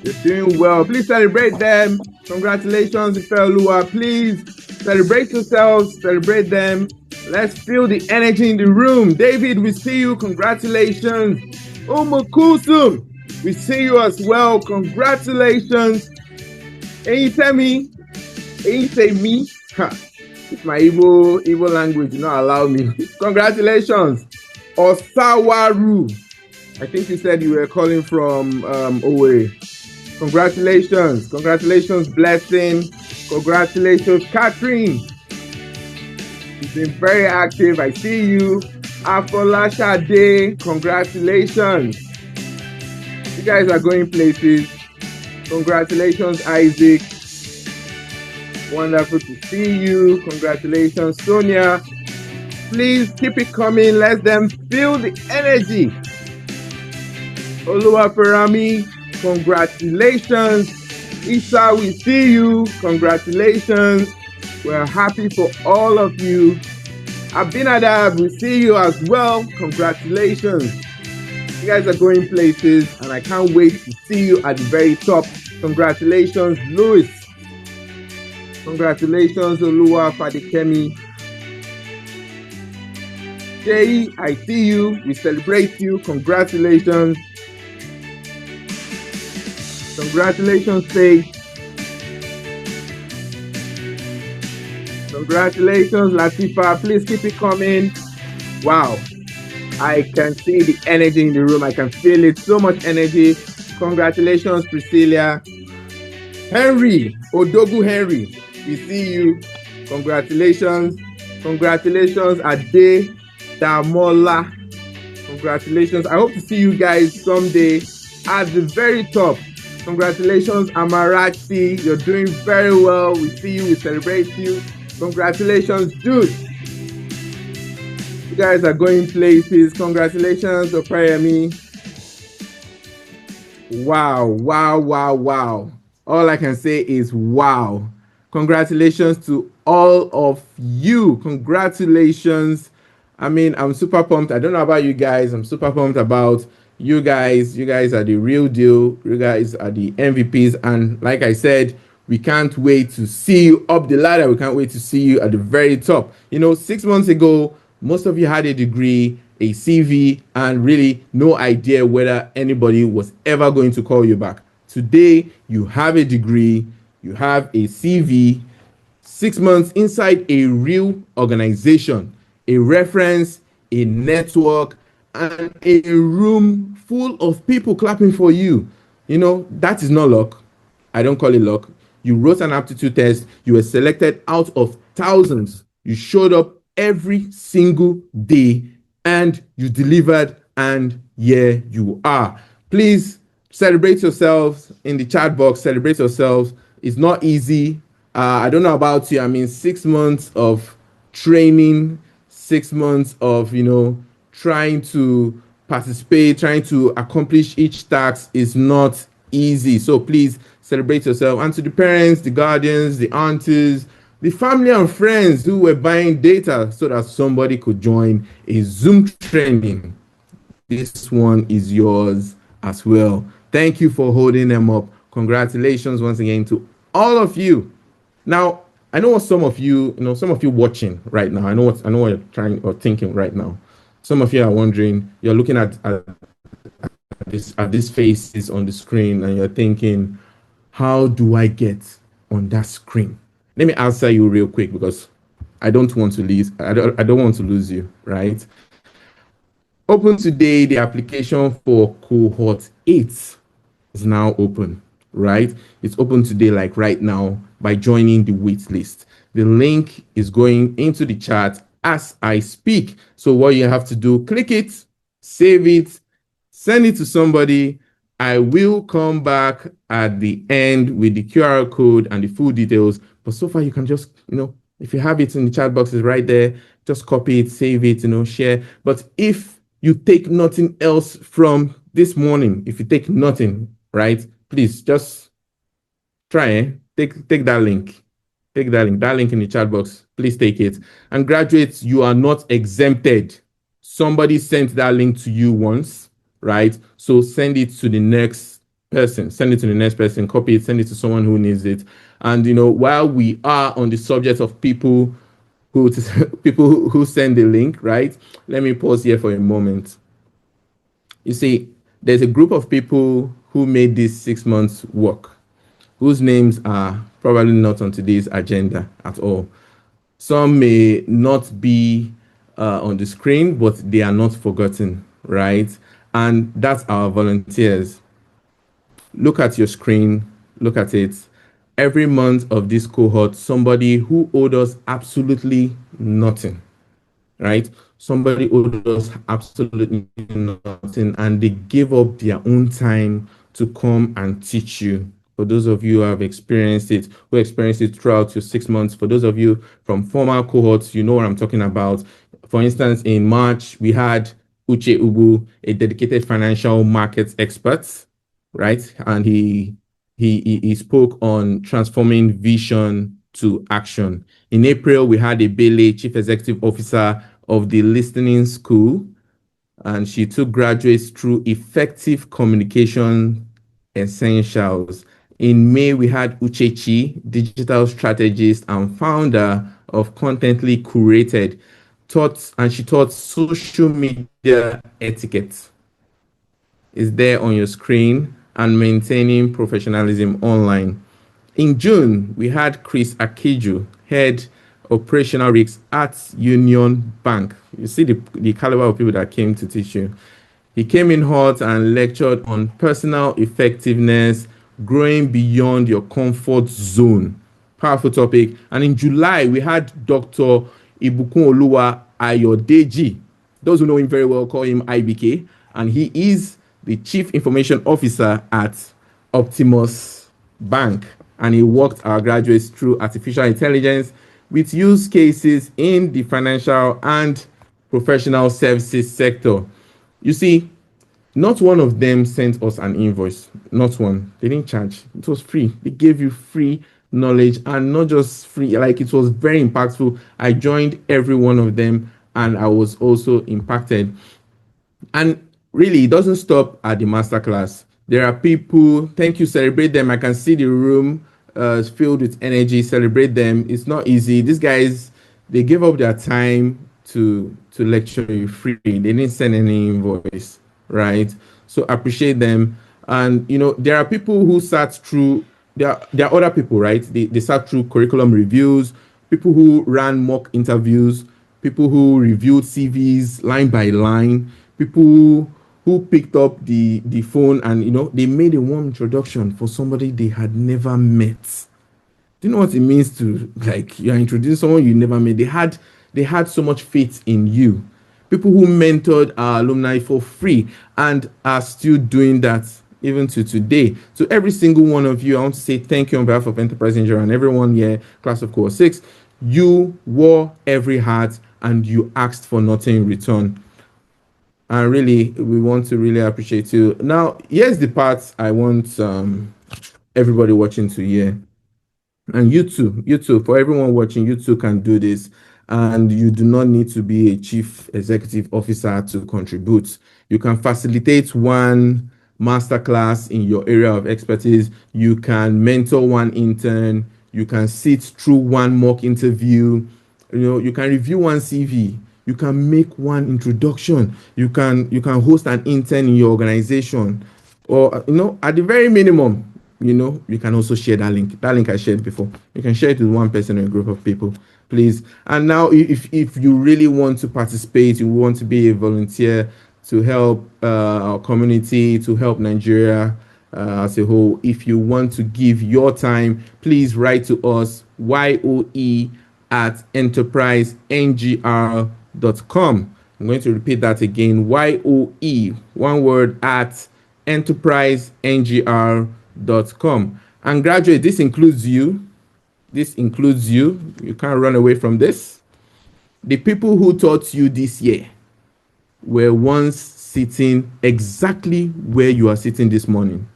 You're doing well. Please celebrate them. Congratulations, Ifelua. Please celebrate yourselves. Celebrate them. Let's feel the energy in the room. David, we see you. Congratulations. Kusum, we see you as well. Congratulations. And you tell me, and you say me, it's my Igbo language, you not allow me. Congratulations. Osawaru. I think you said you were calling from Owerri. Congratulations. Congratulations, Blessing. Congratulations, Catherine. You've been very active. I see you. Afolasha Day. Congratulations. You guys are going places. Congratulations, Isaac. Wonderful to see you. Congratulations, Sonia. Please keep it coming. Let them feel the energy. Oluwaferami. Congratulations. Isa, we see you. Congratulations. We're happy for all of you. Abinadab, we see you as well. Congratulations. You guys are going places, and I can't wait to see you at the very top. Congratulations, Louis. Congratulations, Oluwa Fadikemi. Jay, I see you. We celebrate you. Congratulations. Congratulations, Faith. Congratulations, Latifa. Please keep it coming. Wow. I can see the energy in the room. I can feel it. So much energy. Congratulations, Priscilla. Henry, Odogu Henry. We see you. Congratulations. Congratulations, Ade Damola. Congratulations. I hope to see you guys someday at the very top. Congratulations, Amarachi. You're doing very well. We see you. We celebrate you. Congratulations, dude. You guys are going places. Congratulations, Opayemi. Wow, wow, wow, wow. All I can say is wow. Congratulations to all of you. Congratulations. I mean, I'm super pumped. I don't know about you guys. I'm super pumped about you guys. You guys are the real deal. You guys are the MVPs. And like I said, we can't wait to see you up the ladder. We can't wait to see you at the very top. You know, 6 months ago, most of you had a degree, a CV, and really no idea whether anybody was ever going to call you back. Today, you have a degree, you have a CV, 6 months inside a real organization, a reference, a network, and a room full of people clapping for you. You know, that is not luck. I don't call it luck. You wrote an aptitude test. You were selected out of thousands. You showed up every single day and you delivered, and here you are. Please celebrate yourselves in the chat box. Celebrate yourselves. It's not easy. I don't know about you. I mean, 6 months of training, 6 months of, you know, trying to participate, trying to accomplish each task is not easy. So please celebrate yourself. And to the parents, the guardians, the aunties, the family and friends who were buying data so that somebody could join a Zoom training, this one is yours as well. Thank you for holding them up. Congratulations once again to all of you. Now, I know what some of you, some of you watching right now. I know what you're trying or thinking right now. Some of you are wondering, you're looking at these faces on the screen, and you're thinking, how do I get on that screen? Let me answer you real quick, because I don't want to lose. I don't want to lose you, right? Open today. The application for Cohort 8 is now open, right? It's open today, like right now, by joining the wait list. The link is going into the chat as I speak. So what you have to do, click it, save it, send it to somebody. I will come back at the end with the QR code and the full details. But so far, you can just, if you have it in the chat boxes right there, just copy it, save it, share. But if you take nothing else from this morning, if you take nothing, right, please just try, take that link. Take that link in the chat box. Please take it. And graduates, you are not exempted. Somebody sent that link to you once, right? So send it to the next person. Send it to the next person. Copy it. Send it to someone who needs it. And while we are on the subject of people who send the link, right? Let me pause here for a moment. You see, there's a group of people who made this 6 months work, whose names are probably not on today's agenda at all. Some may not be on the screen, but they are not forgotten, right? And that's our volunteers. Look at your screen, look at it. Every month of this cohort, somebody who owed us absolutely nothing, right? Somebody owed us absolutely nothing, and they gave up their own time to come and teach you. For those of you who have experienced it, who experienced it throughout your 6 months, for those of you from former cohorts, you know what I'm talking about. For instance, in March, we had Uche Ubu, a dedicated financial markets expert, right? And he spoke on transforming vision to action. In April, we had Ebele, Chief Executive Officer of the Listening School, and she took graduates through effective communication essentials. In May, we had Uchechi, digital strategist and founder of Contently Curated, she taught social media etiquette. Is there on your screen, and maintaining professionalism online. In June, we had Chris Akeju, head operational risks at Union Bank. You see the caliber of people that came to teach you. He came in hot and lectured on personal effectiveness, growing beyond your comfort zone. Powerful topic. And in July, we had Dr. Ibukun Oluwa Ayodeji. Those who know him very well call him IBK, and he is the Chief Information Officer at Optimus Bank, and he walked our graduates through artificial intelligence with use cases in the financial and professional services sector. You see, not one of them sent us an invoice. Not one. They didn't charge. It was free. They gave you free knowledge, and not just free, like it was very impactful. I joined every one of them, and I was also impacted. And really, it doesn't stop at the masterclass. There are people, thank you, celebrate them. I can see the room filled with energy. Celebrate them. It's not easy. These guys, they gave up their time to lecture you free. They didn't send any invoice, right? So appreciate them. And there are people who sat through, there are other people, right? They sat through curriculum reviews, people who ran mock interviews, people who reviewed CVs line by line, people who picked up the phone and they made a warm introduction for somebody they had never met. Do you know what it means to, like, you're introducing someone you never met? They had so much faith in you. People who mentored our alumni for free and are still doing that even to today. So every single one of you, I want to say thank you on behalf of EnterpriseNGR and everyone here, class of Cohort 6. You wore every hat and you asked for nothing in return. And really, we want to really appreciate you. Now, here's the part I want everybody watching to hear. And you too, for everyone watching, you too can do this. And you do not need to be a chief executive officer to contribute. You can facilitate one masterclass in your area of expertise. You can mentor one intern. You can sit through one mock interview. You can review one CV. you can make one introduction. You can host an intern in your organization, or at the very minimum, you can also share that link. That link I shared before. You can share it with one person or a group of people, please. And now, if you really want to participate, you want to be a volunteer to help our community, to help Nigeria as a whole, if you want to give your time, please write to us, YOE@enterpriseNGR.com. I'm going to repeat that again, YOE, one word, at enterpriseNGR.com. And graduate, this includes you. This includes you. You can't run away from this. The people who taught you this year were once sitting exactly where you are sitting this morning.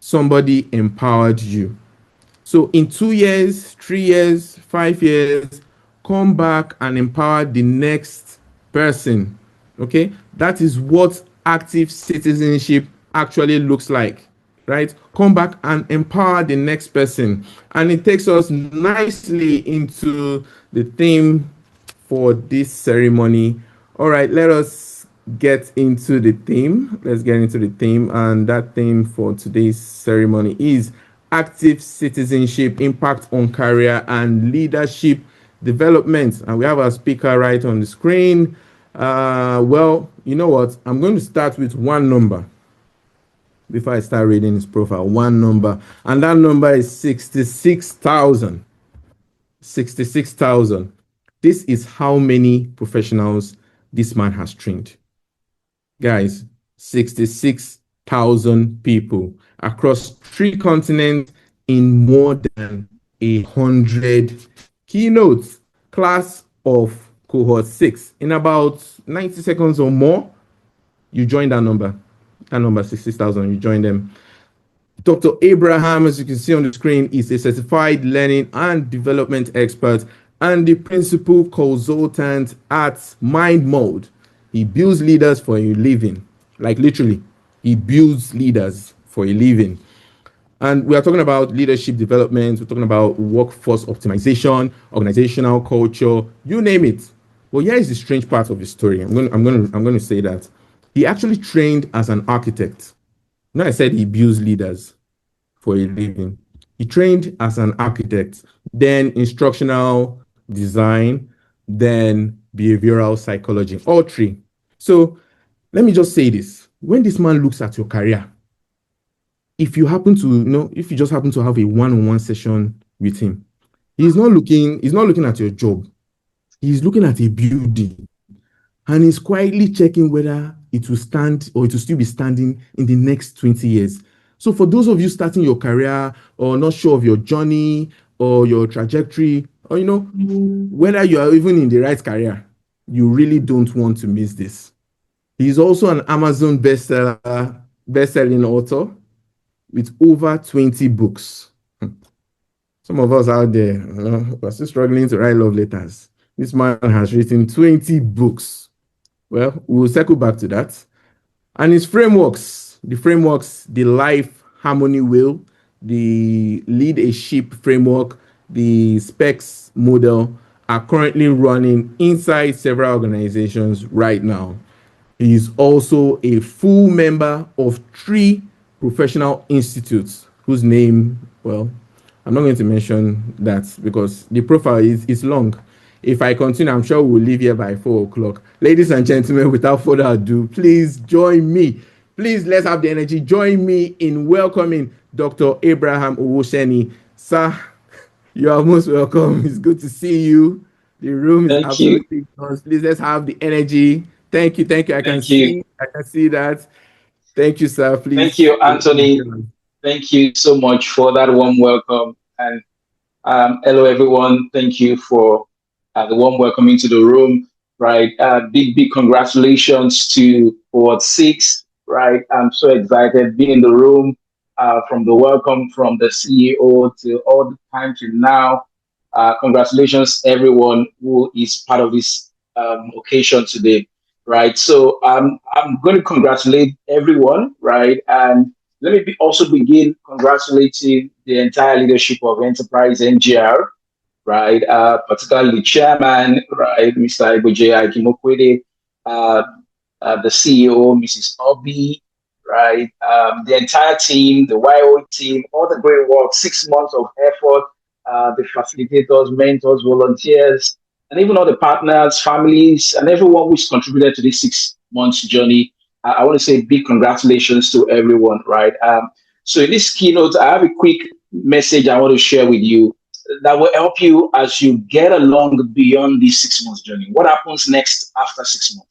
Somebody empowered you. So in 2 years, 3 years, 5 years, come back and empower the next person. Okay? That is what active citizenship actually looks like, right? Come back and empower the next person. And it takes us nicely into the theme for this ceremony. All right, let us get into the theme. Let's get into the theme. And that theme for today's ceremony is active citizenship, impact on career and leadership development. And we have our speaker right on the screen. Well, you know what? I'm going to start with one number before I start reading his profile. One number. And that number is 66,000. 66,000. This is how many professionals this man has trained. Guys, 66,000 people across 3 continents in more than 100 keynotes. Class of Cohort 6. In about 90 seconds or more, you join that number. That number, 66,000, you join them. Dr. Abraham, as you can see on the screen, is a certified learning and development expert and the principal consultant at Mind Mode. He builds leaders for a living. Like literally, he builds leaders for a living. And we are talking about leadership development. We're talking about workforce optimization, organizational culture, you name it. Well, here is the strange part of the story. I'm going to say that he actually trained as an architect. Now I said he builds leaders for a living. He trained as an architect, then instructional design, then behavioral psychology, all 3. So let me just say this. When this man looks at your career, if you happen to, if you just happen to have a one-on-one session with him, he's not looking at your job. He's looking at a building, and he's quietly checking whether it will stand or it will still be standing in the next 20 years. So for those of you starting your career or not sure of your journey or your trajectory, or whether you are even in the right career, you really don't want to miss this. He's also an Amazon best-selling author with over 20 books. Some of us out there, are still struggling to write love letters. This man has written 20 books. Well, we'll circle back to that. And his frameworks, the Life Harmony Wheel, the Lead a Ship framework, the SPECS model are currently running inside several organizations right now. He is also a full member of 3 professional institutes whose name, well, I'm not going to mention that because the profile is long. If I continue, I'm sure we'll leave here by 4 o'clock. Ladies and gentlemen, without further ado, please join me. Please, let's have the energy. Join me in welcoming Dr. Abraham Owoseni. Sir, you are most welcome. It's good to see you. The room is absolutely yours. Please, let's have the energy. Thank you. I can see that. Thank you, sir. Please. Thank you, Anthony. Thank you so much for that warm welcome. And hello, everyone. Thank you for the warm welcome into the room. Right. Big congratulations to Cohort 6. Right. I'm so excited being in the room. From the welcome from the CEO to all the time to now. Congratulations, everyone who is part of this occasion today. Right. So I'm going to congratulate everyone. Right. And let me also begin congratulating the entire leadership of EnterpriseNGR. right? Particularly the chairman, right, Mr. Iboje Akimokwede, the CEO, Mrs. Obi, right? The entire team, the YOE team, all the great work, 6 months of effort, the facilitators, mentors, volunteers, and even all the partners, families, and everyone who's contributed to this 6 months journey. I want to say big congratulations to everyone, right? So in this keynote, I have a quick message I want to share with you that will help you as you get along beyond this 6 months journey. What happens next after 6 months?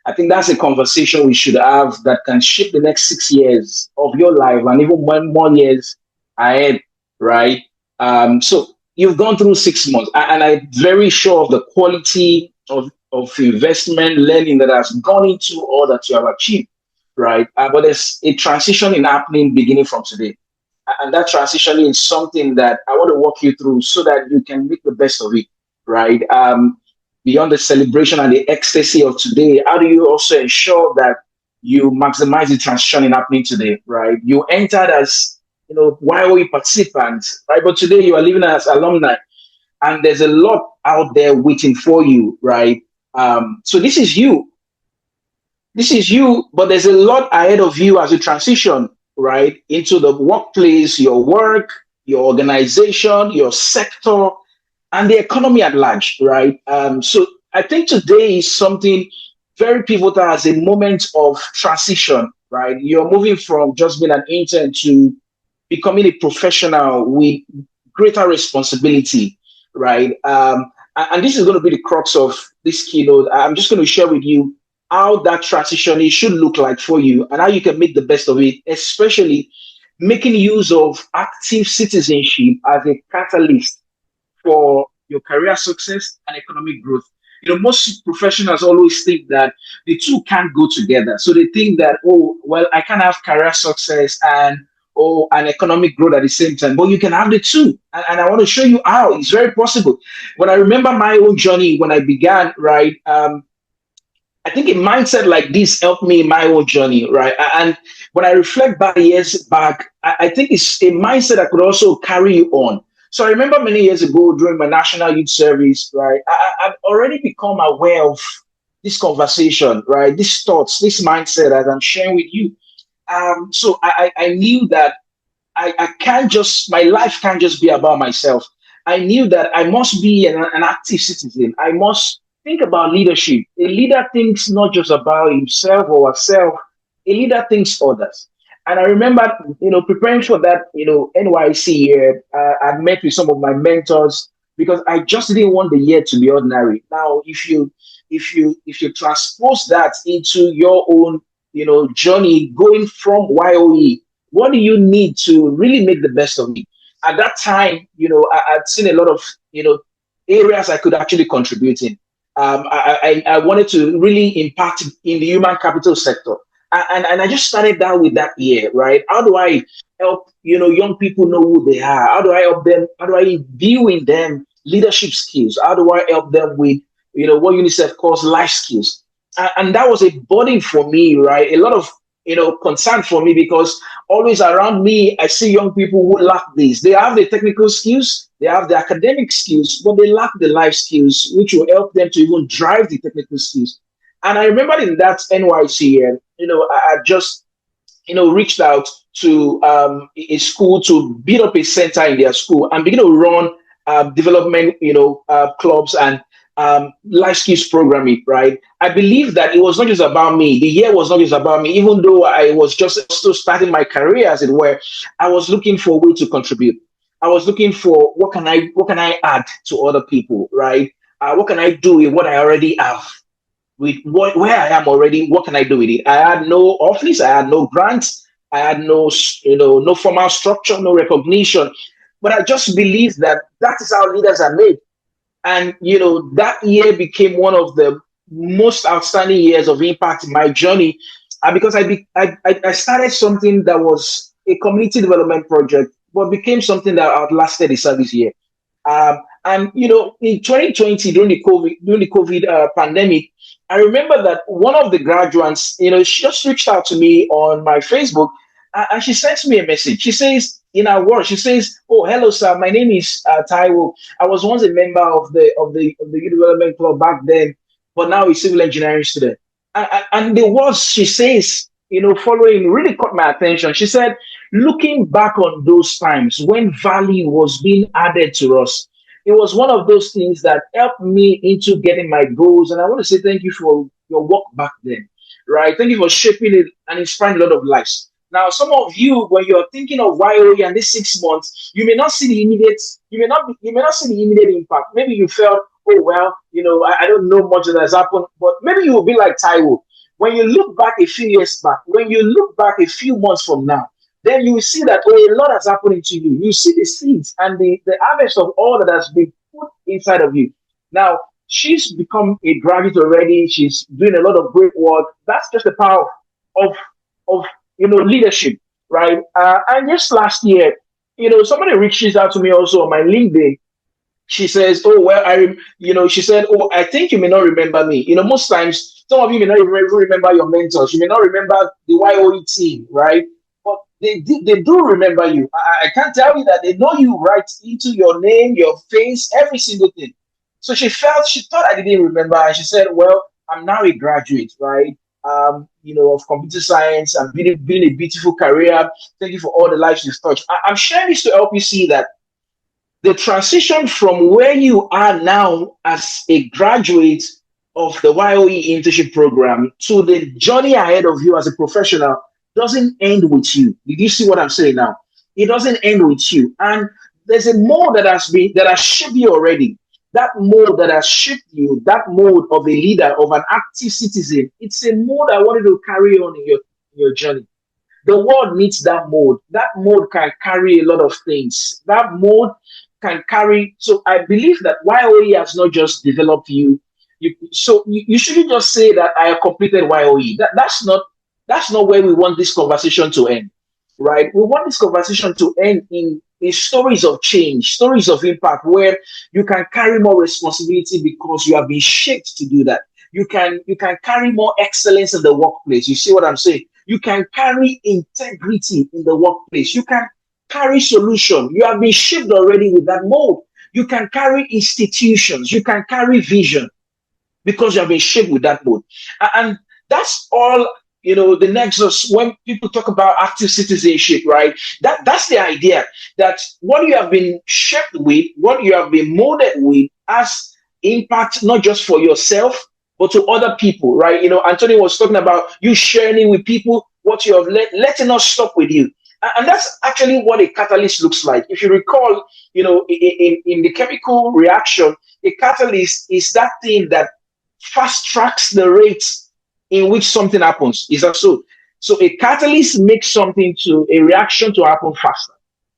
I think that's a conversation we should have that can shape the next 6 years of your life and even more years ahead, right? So you've gone through 6 months, and I'm very sure of the quality of investment, learning that has gone into all that you have achieved, right? But there's a transition happening beginning from today. And that transition is something that I want to walk you through so that you can make the best of it, right? Beyond the celebration and the ecstasy of today, how do you also ensure that you maximize the transition happening today, right? You entered as, YOE participants, right? But today you are living as alumni, and there's a lot out there waiting for you, right? So this is you. This is you, but there's a lot ahead of you as you transition, right, into the workplace, your work, your organization, your sector, and the economy at large, right? So I think today is something very pivotal as a moment of transition, right? You're moving from just being an intern to becoming a professional with greater responsibility, right? And this is going to be the crux of this keynote. I'm just going to share with you how that transition should look like for you and how you can make the best of it, especially making use of active citizenship as a catalyst for your career success and economic growth. Most professionals always think that the two can't go together. So they think that, I can't have career success and an economic growth at the same time. But you can have the two. And I want to show you how it's very possible. When I remember my own journey when I began, right, I think a mindset like this helped me in my own journey, right? And when I reflect back years back, I think it's a mindset that could also carry you on. So I remember many years ago during my national youth service, right? I've already become aware of this conversation, right? These thoughts, this mindset that I'm sharing with you. So I knew that I can't just, my life can't just be about myself. I knew that I must be an active citizen. I must think about leadership. A leader thinks not just about himself or herself. A leader thinks others. And I remember, preparing for that, NYSC year, I met with some of my mentors because I just didn't want the year to be ordinary. Now, if you transpose that into your own, journey going from YOE, what do you need to really make the best of it? At that time, I'd seen a lot of, areas I could actually contribute in. I wanted to really impact in the human capital sector. And I just started that with that year, right? How do I help, young people know who they are? How do I help them? How do I imbue in them leadership skills? How do I help them with, what UNICEF calls life skills? And that was a burden for me, right? A lot of, concern for me because always around me, I see young people who lack these. They have the technical skills, they have the academic skills, but they lack the life skills, which will help them to even drive the technical skills. And I remember in that NYC year, I just, reached out to a school to build up a center in their school and begin to run development, clubs and life skills programming, right? I believe that it was not just about me. The year was not just about me, even though I was just still starting my career, as it were. I was looking for a way to contribute. I was looking for what can I add to other people, right? What can I do with what I already have? With where I am already, what can I do with it? I had no office, I had no grants, I had no no formal structure, no recognition. But I just believe that is how leaders are made. And that year became one of the most outstanding years of impact in my journey, because I started something that was a community development project, but became something that outlasted the service year. And in 2020, during the COVID pandemic, I remember that one of the graduates, she just reached out to me on my Facebook, and she sent me a message. She says, in our words. She says, "Oh, hello, sir. My name is Taiwo. I was once a member of the youth development club back then, but now a civil engineering student." And the words she says, following really caught my attention. She said, "Looking back on those times when value was being added to us, it was one of those things that helped me into getting my goals." And I want to say thank you for your work back then, right? Thank you for shaping it and inspiring a lot of lives. Now, some of you, when you're thinking of YOE and this 6 months, you may not see the immediate, you may not see the immediate impact. Maybe you felt, oh well, I don't know much that has happened, but maybe you will be like Taiwo. When you look back a few years back, when you look back a few months from now, then you will see that a lot has happened to you. You see the seeds and the harvest of all that has been put inside of you. Now, she's become a graduate already. She's doing a lot of great work. That's just the power of leadership, right? And just last year, somebody reaches out to me also on my LinkedIn. She says, "Oh, well, she said, oh, I think you may not remember me." Most times, some of you may not even remember your mentors. You may not remember the YOE team, right? But they do remember you. I can't tell you that they know you right into your name, your face, every single thing. So she thought I didn't remember. And she said, "Well, I'm now a graduate, right? Of computer science. I'm building a beautiful career. Thank you for all the lives you've touched." I'm sharing this to help you see that the transition from where you are now as a graduate of the YOE Internship Program to the journey ahead of you as a professional doesn't end with you. Did you see what I'm saying now? It doesn't end with you. And there's a mold that has shaped you already. That mold that has shaped you, that mold of a leader, of an active citizen, it's a mold I wanted to carry on in your journey. The world needs that mold. That mold can carry a lot of things. That mold can carry. So I believe that YOE has not just developed you. You shouldn't just say that I have completed YOE. That's not where we want this conversation to end, right? We want this conversation to end in stories of change, stories of impact, where you can carry more responsibility because you have been shaped to do that. You can carry more excellence in the workplace. You see what I'm saying? You can carry integrity in the workplace. You can carry solution. You have been shaped already with that mold. You can carry institutions. You can carry vision because you have been shaped with that mold. And that's all, the nexus when people talk about active citizenship, right? That's the idea that what you have been shaped with, what you have been molded with has impact not just for yourself, but to other people, right? Anthony was talking about you sharing with people what you have letting us stop with you. And that's actually what a catalyst looks like. If you recall, in the chemical reaction, a catalyst is that thing that fast tracks the rate in which something happens. Is that so? So a catalyst makes a reaction to happen faster.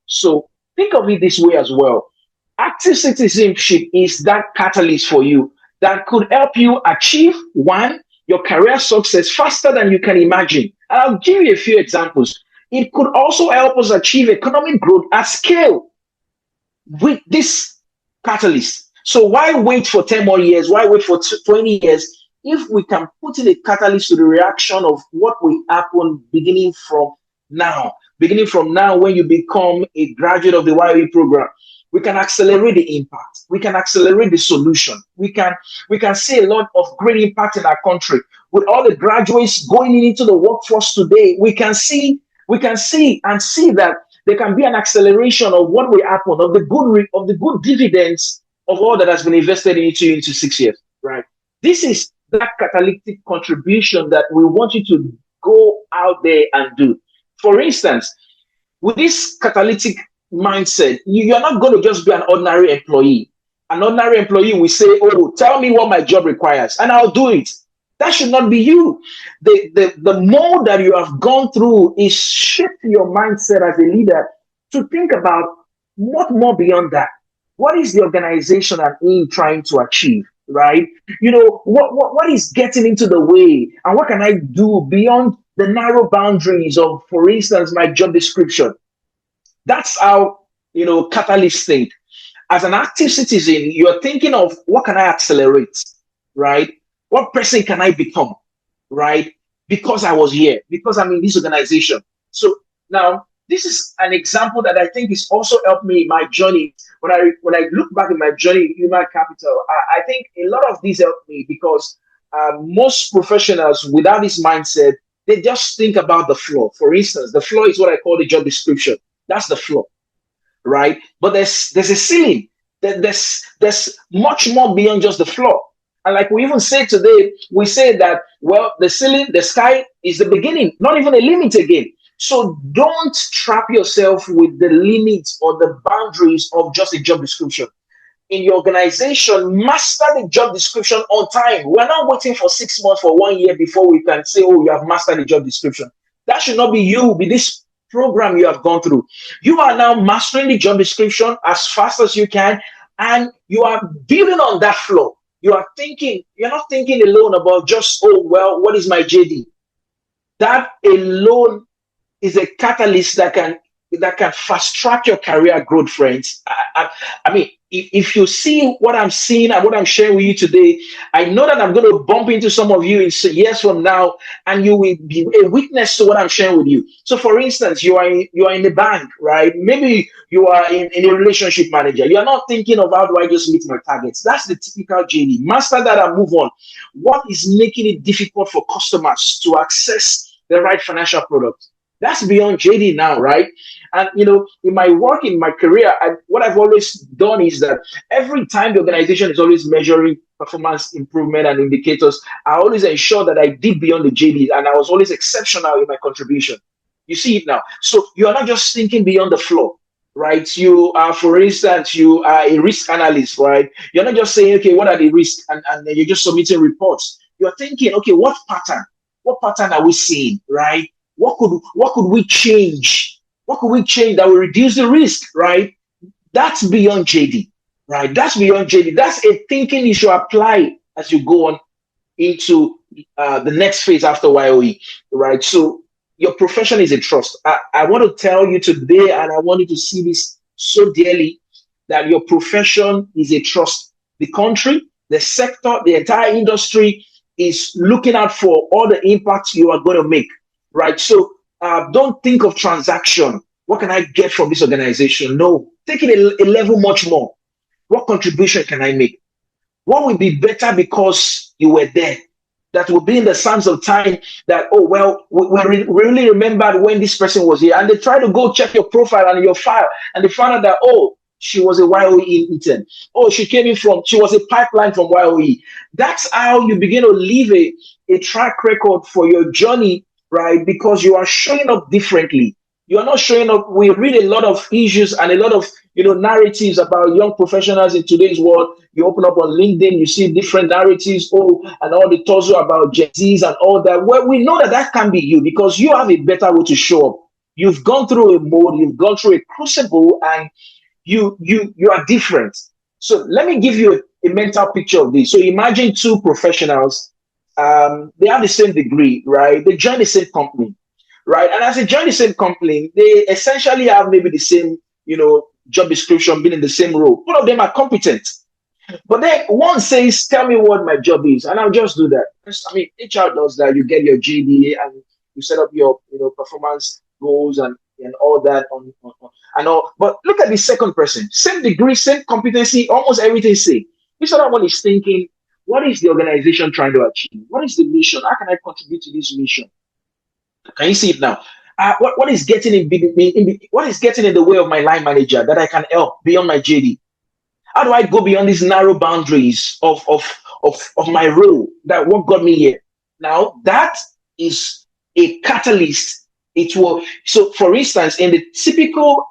So think of it this way as well. Active citizenship is that catalyst for you that could help you achieve, one, your career success faster than you can imagine. And I'll give you a few examples. It could also help us achieve economic growth at scale with this catalyst. So why wait for 10 more years? Why wait for 20 years? If we can put in a catalyst to the reaction of what will happen beginning from now when you become a graduate of the YOE program, we can accelerate the impact. We can accelerate the solution. We can see a lot of great impact in our country. With all the graduates going into the workforce today, we can see that there can be an acceleration of what will happen, of the good dividends of all that has been invested into 6 years, right? This is that catalytic contribution that we want you to go out there and do. For instance, with this catalytic mindset, you're not going to just be an ordinary employee. An ordinary employee will say, "Oh, tell me what my job requires, and I'll do it." That should not be you. The mold that you have gone through is shaping your mindset as a leader to think about what more beyond that. What is the organization I'm in trying to achieve, right? What is getting into the way, and what can I do beyond the narrow boundaries of, for instance, my job description? That's how, catalysts think. As an active citizen, you're thinking of what can I accelerate, right? What person can I become, right? Because I was here, because I'm in this organization. So now this is an example that I think has also helped me in my journey. When I look back in my journey in human capital, I think a lot of these helped me because most professionals without this mindset, they just think about the floor. For instance, the floor is what I call the job description. That's the floor, right? But there's a ceiling. There's much more beyond just the floor. And like we even say today, we say that, well, the ceiling, the sky is the beginning, not even a limit again. So don't trap yourself with the limits or the boundaries of just a job description. In your organization, master the job description on time. We're not waiting for 6 months, for 1 year before we can say, oh, you have mastered the job description. That should not be you, be this program you have gone through. You are now mastering the job description as fast as you can, and you are building on that flow. You are thinking, you're not thinking alone about just, oh, well, what is my JD? That alone is a catalyst that can fast track your career growth, friends. I mean, if you see what I'm seeing and what I'm sharing with you today, I know that I'm going to bump into some of you in years from now, and you will be a witness to what I'm sharing with you. So, for instance, you are in the bank, right? Maybe you are in a relationship manager. You are not thinking of how do I just meet my targets. That's the typical JD. Master that and move on. What is making it difficult for customers to access the right financial product? That's beyond JD now, right? And, you know, in my work, in my career, what I've always done is that every time the organization is always measuring performance improvement and indicators, I always ensure that I did beyond the JD, and I was always exceptional in my contribution. You see it now. So you are not just thinking beyond the floor, right? You are, for instance, you are a risk analyst, right? You're not just saying, okay, what are the risks? And then you're just submitting reports. You're thinking, okay, what pattern? What pattern are we seeing, right? What could we change? What could we change that will reduce the risk, right? That's beyond JD, right? That's beyond JD. That's a thinking you should apply as you go on into the next phase after YOE, right? So your profession is a trust. I want to tell you today, and I want you to see this so dearly, that your profession is a trust. The country, the sector, the entire industry is looking out for all the impacts you are going to make, right? So don't think of transaction. What can I get from this organization? No, take it a level much more. What contribution can I make? What will be better because you were there? That will be in the sands of time that, oh, well, we really remembered when this person was here. And they try to go check your profile and your file, and they found out that, oh, she was a YOE intern. Oh, she was a pipeline from YOE. That's how you begin to leave a track record for your journey, right? Because you are showing up differently. You are not showing up. We read a lot of issues and a lot of narratives about young professionals in today's world. You open up on LinkedIn, you see different narratives, and all the torso about Gen Zs and all that. Well, we know that can be you because you have a better way to show up. You've gone through a mode, you've gone through a crucible, and you are different. So let me give you a mental picture of this. So imagine two professionals. They have the same degree, right? They join the same company, right? And as they join the same company, they essentially have maybe the same, job description, being in the same role. All of them are competent. But then one says, tell me what my job is, and I'll just do that. I mean, HR does that. You get your JD and you set up your performance goals and all that and all. But look at the second person, same degree, same competency, almost everything same. This other one is thinking, what is the organization trying to achieve? What is the mission? How can I contribute to this mission? Can you see it now? What is getting in the way of my line manager that I can help beyond my JD? How do I go beyond these narrow boundaries of my role? That what got me here? Now that is a catalyst. So for instance, in the typical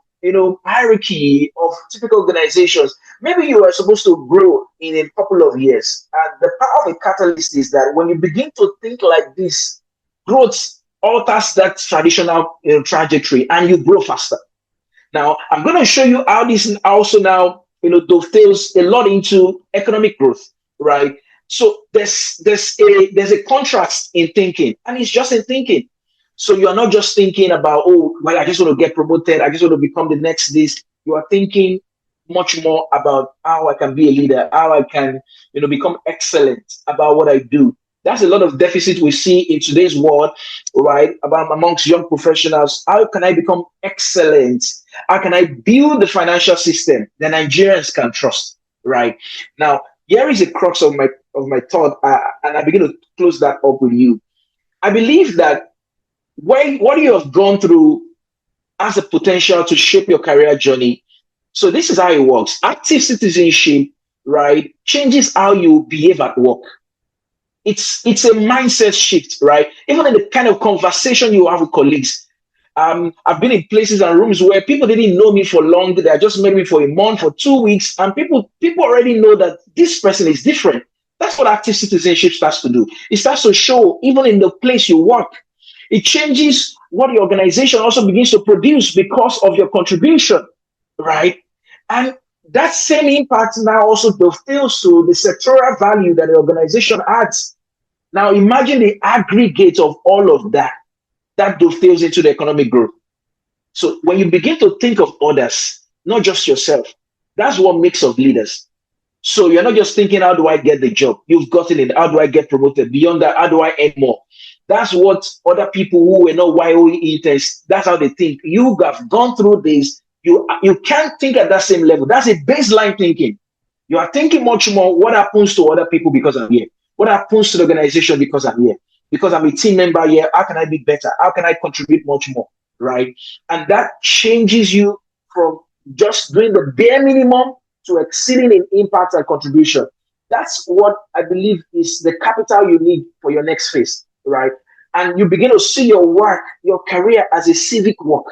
hierarchy of typical organizations, maybe you are supposed to grow in a couple of years. And the power of a catalyst is that when you begin to think like this, growth alters that traditional trajectory and you grow faster. Now, I'm going to show you how this also now dovetails a lot into economic growth, right? So there's a contrast in thinking, and it's just in thinking. So you are not just thinking about, oh, well, I just want to get promoted, I just want to become the next this. You are thinking much more about how I can be a leader, how I can become excellent about what I do. That's a lot of deficit we see in today's world, right? About amongst young professionals. How can I become excellent? How can I build the financial system that Nigerians can trust, right? Now, here is the crux of my thought, and I begin to close that up with you. I believe that what you have gone through has the potential to shape your career journey. So this is how it works. Active citizenship, right, changes how you behave at work. It's a mindset shift, right? Even in the kind of conversation you have with colleagues. I've been in places and rooms where people didn't know me for long. They just met me for a month, for 2 weeks, and people already know that this person is different. That's what active citizenship starts to do. It starts to show even in the place you work. It changes what the organization also begins to produce because of your contribution, right? And that same impact now also dovetails to the sectoral value that the organization adds. Now imagine the aggregate of all of that dovetails into the economic growth. So when you begin to think of others, not just yourself, that's what makes us leaders. So you're not just thinking, how do I get the job? You've gotten it. How do I get promoted? Beyond that, how do I earn more? That's what other people who were not YOE interns, that's how they think. You have gone through this. You can't think at that same level. That's a baseline thinking. You are thinking much more what happens to other people because I'm here. What happens to the organization because I'm here? Because I'm a team member here. How can I be better? How can I contribute much more? Right? And that changes you from just doing the bare minimum to exceeding in impact and contribution. That's what I believe is the capital you need for your next phase, right? And you begin to see your work, your career as a civic work.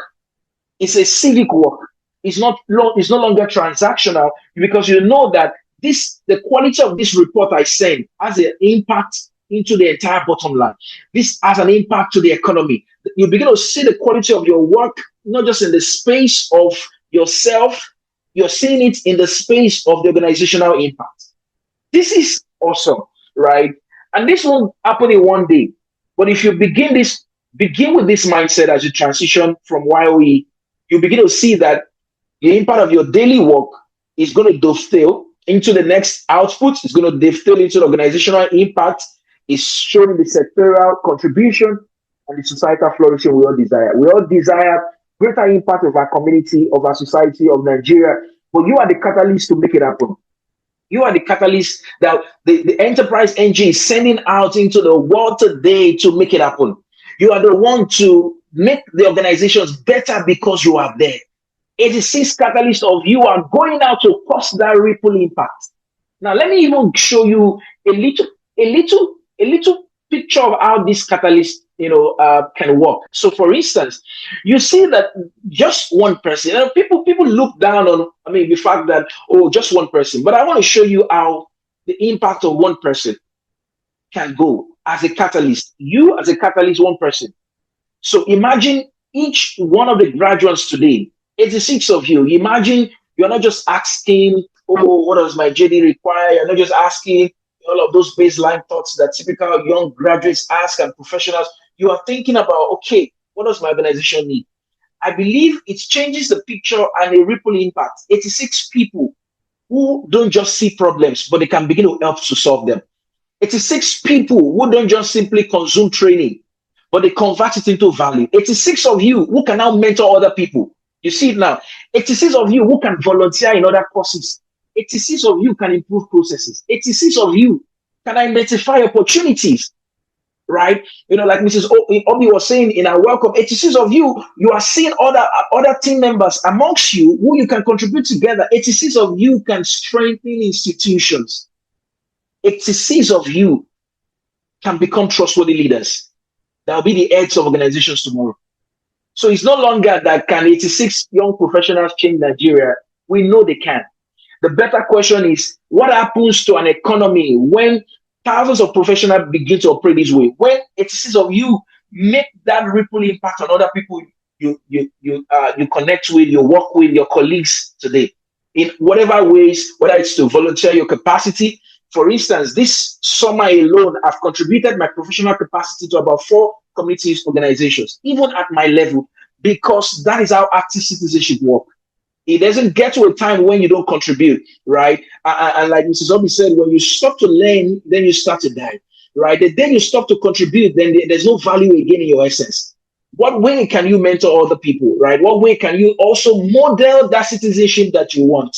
It's a civic work. It's no longer transactional because you know that the quality of this report I send has an impact into the entire bottom line. This has an impact to the economy. You begin to see the quality of your work, not just in the space of yourself, you're seeing it in the space of the organizational impact. This is awesome, right? And this won't happen in one day. But if you begin with this mindset as you transition from YOE, you begin to see that the impact of your daily work is going to dovetail into the next output. It's going to dovetail into the organizational impact. It's showing the sectoral contribution and the societal flourishing we all desire. We all desire greater impact of our community, of our society, of Nigeria. But you are the catalyst to make it happen. You are the catalyst that the EnterpriseNGR is sending out into the world today to make it happen. You are the one to make the organizations better because you are there. 86 catalysts of you are going out to cause that ripple impact. Now, let me even show you a little picture of how this catalyst, can work. So, for instance, you see that just one person. People look down on, the fact that just one person. But I want to show you how the impact of one person can go as a catalyst. You as a catalyst, one person. So imagine each one of the graduates today. 86 of you. Imagine you're not just asking, what does my JD require? You're not just asking all of those baseline thoughts that typical young graduates ask and professionals. You are thinking about, okay, what does my organization need? I believe it changes the picture and a ripple impact. 86 people who don't just see problems, but they can begin to help to solve them. 86 people who don't just simply consume training, but they convert it into value. 86 of you who can now mentor other people. You see it now. 86 of you who can volunteer in other courses. 86 of you can improve processes. 86 of you can identify opportunities, right? Like Mrs. Obi was saying in our welcome, 86 of you, you are seeing other team members amongst you who you can contribute together. 86 of you can strengthen institutions. 86 of you can become trustworthy leaders. That will be the heads of organizations tomorrow. So it's no longer that can 86 young professionals change Nigeria. We know they can. The better question is, what happens to an economy when thousands of professionals begin to operate this way? When 86 of you make that ripple impact on other people you connect with, you work with, your colleagues today, in whatever ways, whether it's to volunteer your capacity. For instance, this summer alone, I've contributed my professional capacity to about 4 communities organizations, even at my level, because that is how active citizenship works. It doesn't get to a time when you don't contribute, right? And like Mrs. Obi said, when you stop to learn, then you start to die. right? The day you stop to contribute, then there's no value again in your essence. What way can you mentor other people, right? What way can you also model that citizenship that you want?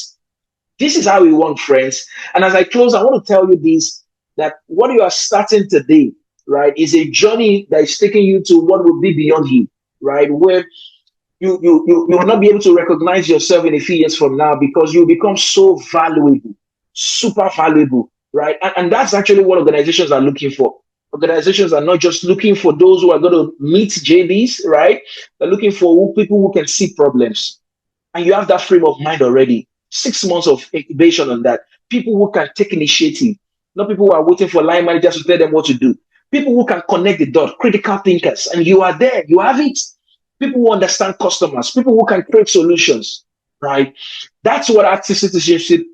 This is how we want, friends. And as I close, I want to tell you this, that what you are starting today, right, is a journey that is taking you to what will be beyond you, right? Where you will not be able to recognize yourself in a few years from now, because you become so valuable, super valuable, right? And that's actually what organizations are looking for. Organizations are not just looking for those who are going to meet JDs, right? They're looking for people who can see problems. And you have that frame of mind already. 6 months of incubation on that. People who can take initiative, not people who are waiting for line managers to tell them what to do. People who can connect the dot, critical thinkers, and you are there, you have it. People who understand customers, people who can create solutions, right? That's what active citizenship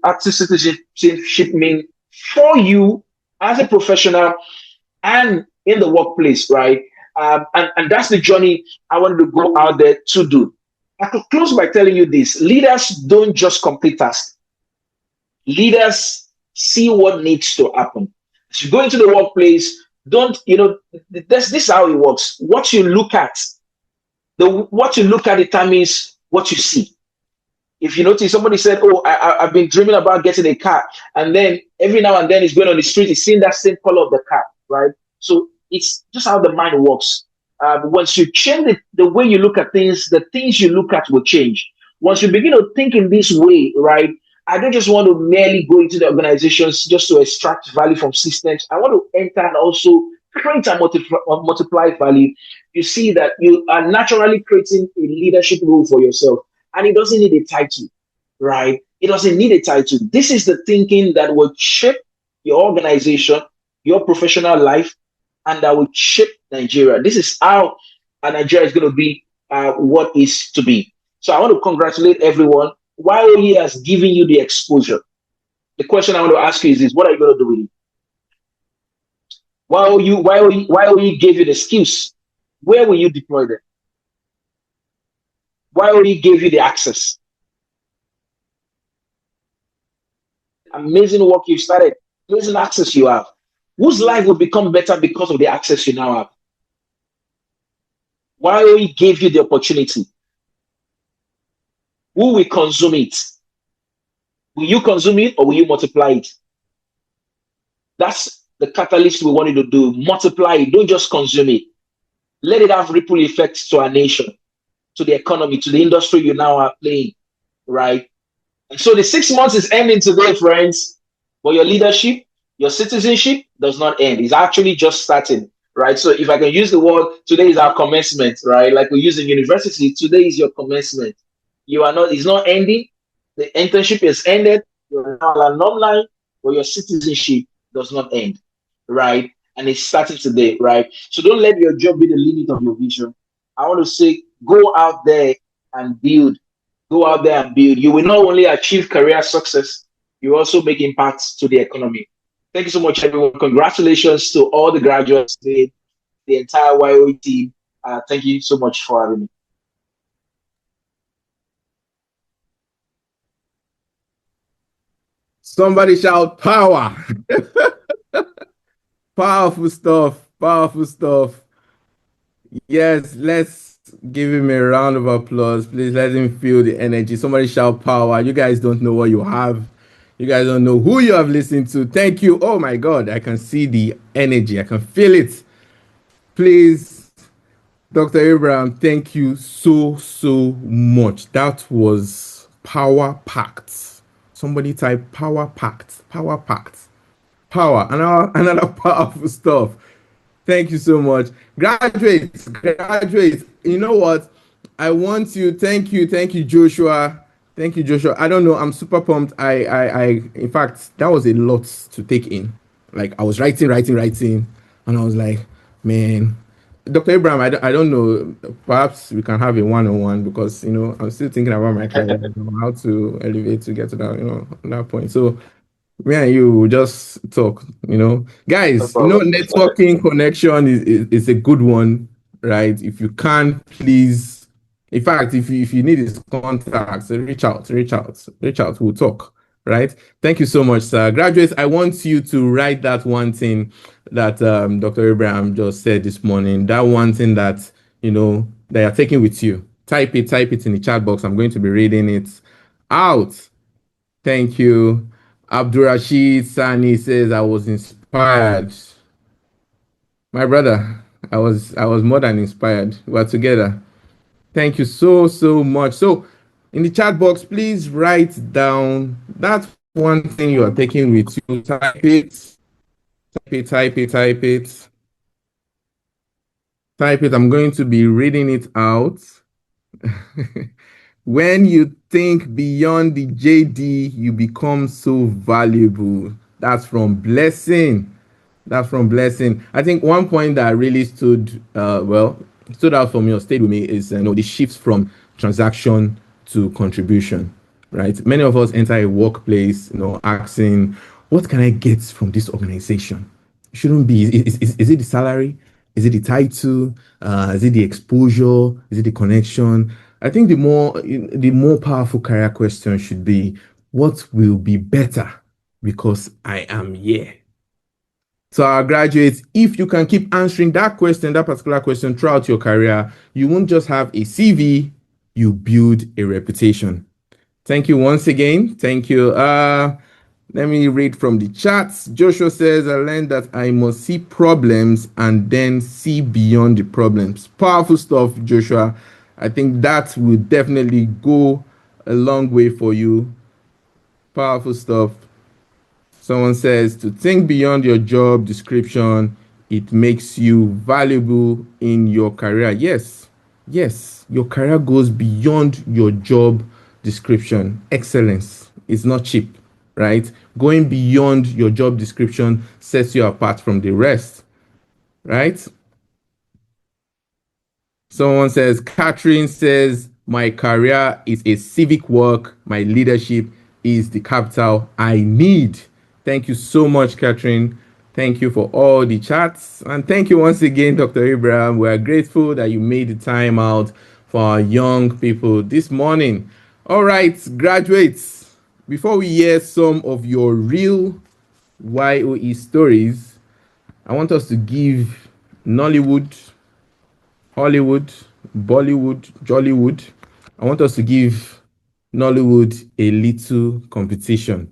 means for you as a professional and in the workplace, right? And that's the journey I wanted to go out there to do. I could close by telling you this: leaders don't just complete tasks. Leaders see what needs to happen. As you go into the workplace, this is how it works. What you look at determines what you see. If you notice, somebody said, "Oh, I've been dreaming about getting a car," and then every now and then he's going on the street, he's seeing that same color of the car, right? So it's just how the mind works. Once you change the way you look at things, the things you look at will change. Once you begin to think in this way, right? I don't just want to merely go into the organizations just to extract value from systems. I want to enter and also create and multiply value. You see that you are naturally creating a leadership role for yourself, and it doesn't need a title, right? It doesn't need a title. This is the thinking that will shape your organization, your professional life, and that will shape Nigeria. This is how Nigeria is going to be what is to be. So I want to congratulate everyone. YOE has given you the exposure. The question I want to ask you is this: what are you going to do with it? YOE gave you the skills. Where will you deploy them? YOE gave you the access. Amazing work you started. Amazing access you have. Whose life will become better because of the access you now have? YOE gave you the opportunity. Who will consume it? Will you consume it or will you multiply it? That's the catalyst we want you to do. Multiply it. Don't just consume it. Let it have ripple effects to our nation, to the economy, to the industry you now are playing, right? And so the 6 months is ending today, friends. But your leadership, your citizenship does not end. It's actually just starting, right? So if I can use the word, today is our commencement, right? Like we use in university, today is your commencement. It's not ending. The internship is ended. You're now an alumni, but your citizenship does not end, right? And it's starting today, right? So don't let your job be the limit of your vision. I want to say, go out there and build. Go out there and build. You will not only achieve career success, you also make impacts to the economy. Thank you so much, everyone. Congratulations to all the graduates, the entire YOE team. Thank you so much for having me. Somebody shout power. Powerful stuff. Powerful stuff. Yes, let's give him a round of applause. Please let him feel the energy. Somebody shout power. You guys don't know what you have. You guys don't know who you have listened to. Thank you. Oh my God, I can see the energy. I can feel it. Please, Dr. Abraham, thank you so much. That was power packed. Somebody type power packed. Power packed. Power. Another powerful stuff. Thank you so much. Graduates, you know what? I want you, thank you, Joshua. Thank you, Joshua. I don't know, I'm super pumped. In fact, that was a lot to take in. Like, I was writing, and I was like, man, Dr. Abraham, I don't know, perhaps we can have a one-on-one because, I'm still thinking about my career, how to elevate to get to that, that point. So, me and you will just talk, guys, networking connection is a good one, right? If you can, please, in fact, if you need his contacts, reach out, we'll talk. right? Thank you so much, sir. Graduates, I want you to write that one thing that Dr. Abraham just said this morning, that one thing that, you know, that you're taking with you. Type it in the chat box. I'm going to be reading it out. Thank you. Abdurrashid Sani says, I was inspired. My brother, I was more than inspired. We're together. Thank you so much. So in the chat box, please write down that one thing you are taking with you. Type it. I'm going to be reading it out. When you think beyond the JD, you become so valuable. That's from Blessing. I think one point that really stood out for me or stayed with me is the shifts from transaction to contribution, right? Many of us enter a workplace, asking, what can I get from this organization? It shouldn't be, is it the salary? Is it the title? Is it the exposure? Is it the connection? I think the more powerful career question should be, what will be better because I am here? So our graduates, if you can keep answering that particular question throughout your career, you won't just have a CV, you build a reputation. Thank you once again. Thank you. Let me read from the chats. Joshua says, I learned that I must see problems and then see beyond the problems. Powerful stuff, Joshua. I think that will definitely go a long way for you. Powerful stuff. Someone says, to think beyond your job description, it makes you valuable in your career. Yes, your career goes beyond your job description. Excellence is not cheap, right? Going beyond your job description sets you apart from the rest, right? Someone says, Catherine says, my career is a civic work. My leadership is the capital I need. Thank you so much, Catherine. Thank you for all the chats. And thank you once again, Dr. Abraham. We are grateful that you made the time out for our young people this morning. All right, graduates, before we hear some of your real YOE stories, I want us to give Nollywood, Hollywood, Bollywood, Jollywood. I want us to give Nollywood a little competition,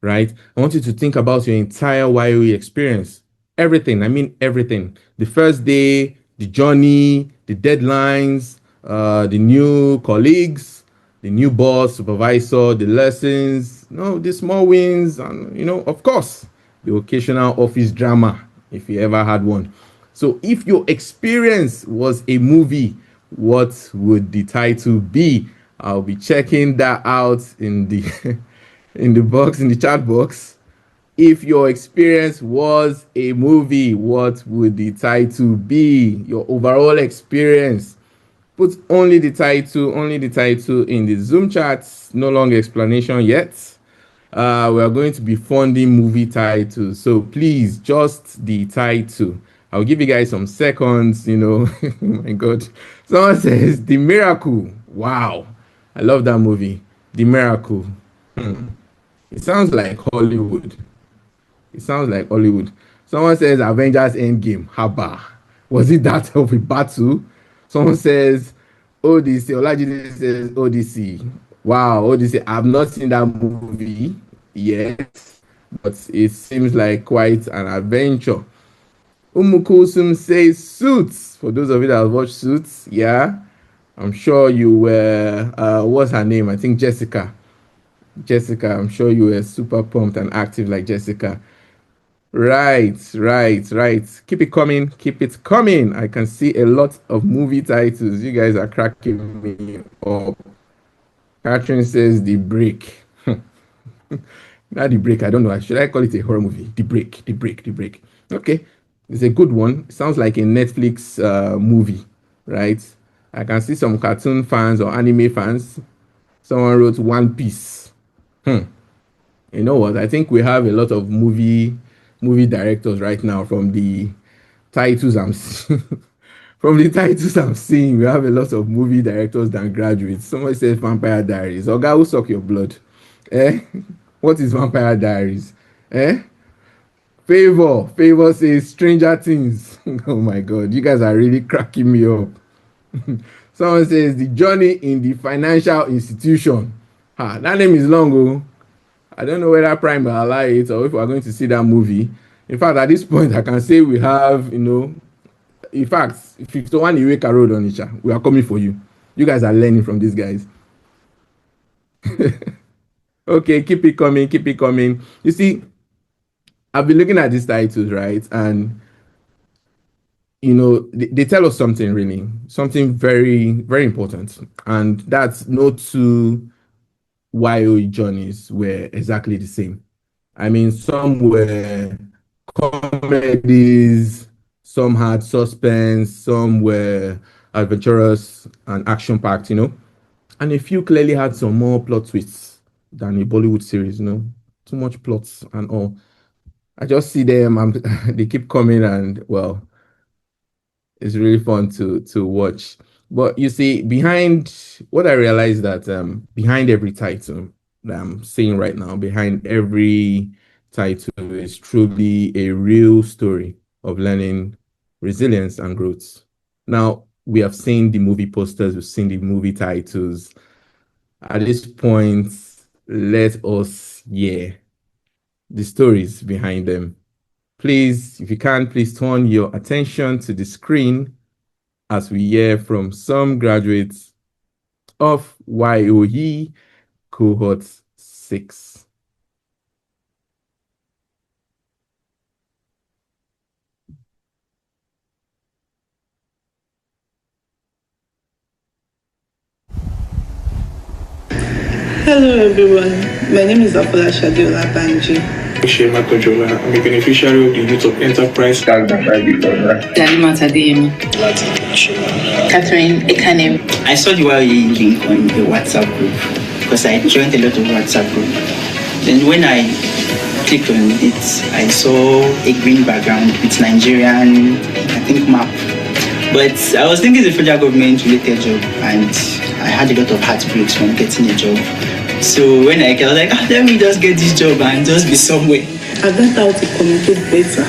right? I want you to think about your entire YOE experience. Everything, I mean everything. The first day, the journey, the deadlines, the new colleagues, the new boss, supervisor, the lessons, the small wins, and, of course, the occasional office drama, if you ever had one. So if your experience was a movie, what would the title be? I'll be checking that out in the in the chat box. If your experience was a movie, what would the title be? Your overall experience. Put only the title in the Zoom chats. No longer explanation yet. We are going to be funding movie titles. So please, just the title. I'll give you guys some seconds, Oh my God. Someone says, The Miracle. Wow. I love that movie. The Miracle. It sounds like Hollywood. Someone says Avengers Endgame. Haba. Was it that of a battle? Someone says Odyssey. Olajide says Odyssey. Wow, Odyssey. I've not seen that movie yet, but it seems like quite an adventure. Umukusum says Suits. For those of you that have watched Suits, yeah, I'm sure you were. What's her name? I think Jessica. I'm sure you were super pumped and active like Jessica. Right. Keep it coming. I can see a lot of movie titles. You guys are cracking me up. Catherine says The Break. Not The Break. I don't know. Should I call it a horror movie? The Break. Okay. It's a good one. It sounds like a Netflix movie, right? I can see some cartoon fans or anime fans. Someone wrote One Piece. You know what? I think we have a lot of movie directors right now from the titles I'm seeing. From the titles I'm seeing, we have a lot of movie directors than graduates. Somebody says Vampire Diaries. Oga, who suck your blood? What is Vampire Diaries? Eh? Favor says Stranger Things. Oh my God, you guys are really cracking me up. Someone says the journey in the financial institution. That name is long. Oh. I don't know whether Prime will allow it or if we're going to see that movie. In fact, at this point, I can say we have, in fact, 51 Iweka Road on Onitsha. We are coming for you. You guys are learning from these guys. Okay, keep it coming, keep it coming. You see, I've been looking at these titles, right? And, they tell us something really, something very, very important. And that's no two YOE journeys were exactly the same. I mean, some were comedies, some had suspense, some were adventurous and action-packed, and a few clearly had some more plot twists than a Bollywood series, too much plots and all. I just see them, they keep coming, and well, it's really fun to watch. But you see, behind what I realized that behind every title that I'm seeing right now, behind every title is truly a real story of learning, resilience, and growth. Now, we have seen the movie posters, we've seen the movie titles. At this point, let us hear the stories behind them. Please, if you can, please turn your attention to the screen as we hear from some graduates of YOE Cohort VI. Hello everyone, my name is Afola Shadiola Banji. Shema Kojola. I'm a beneficiary of the Youth of Enterprise. Dalima Tadeyemi. Catherine Ekanem. I saw the YOE link on the WhatsApp group because I joined a lot of WhatsApp group. Then when I clicked on it, I saw a green background with Nigerian, I think, map. But I was thinking it's a federal government related job, and I had a lot of heartbreaks when getting a job. So when I was like, let me just get this job and just be somewhere. I've learned how to communicate better,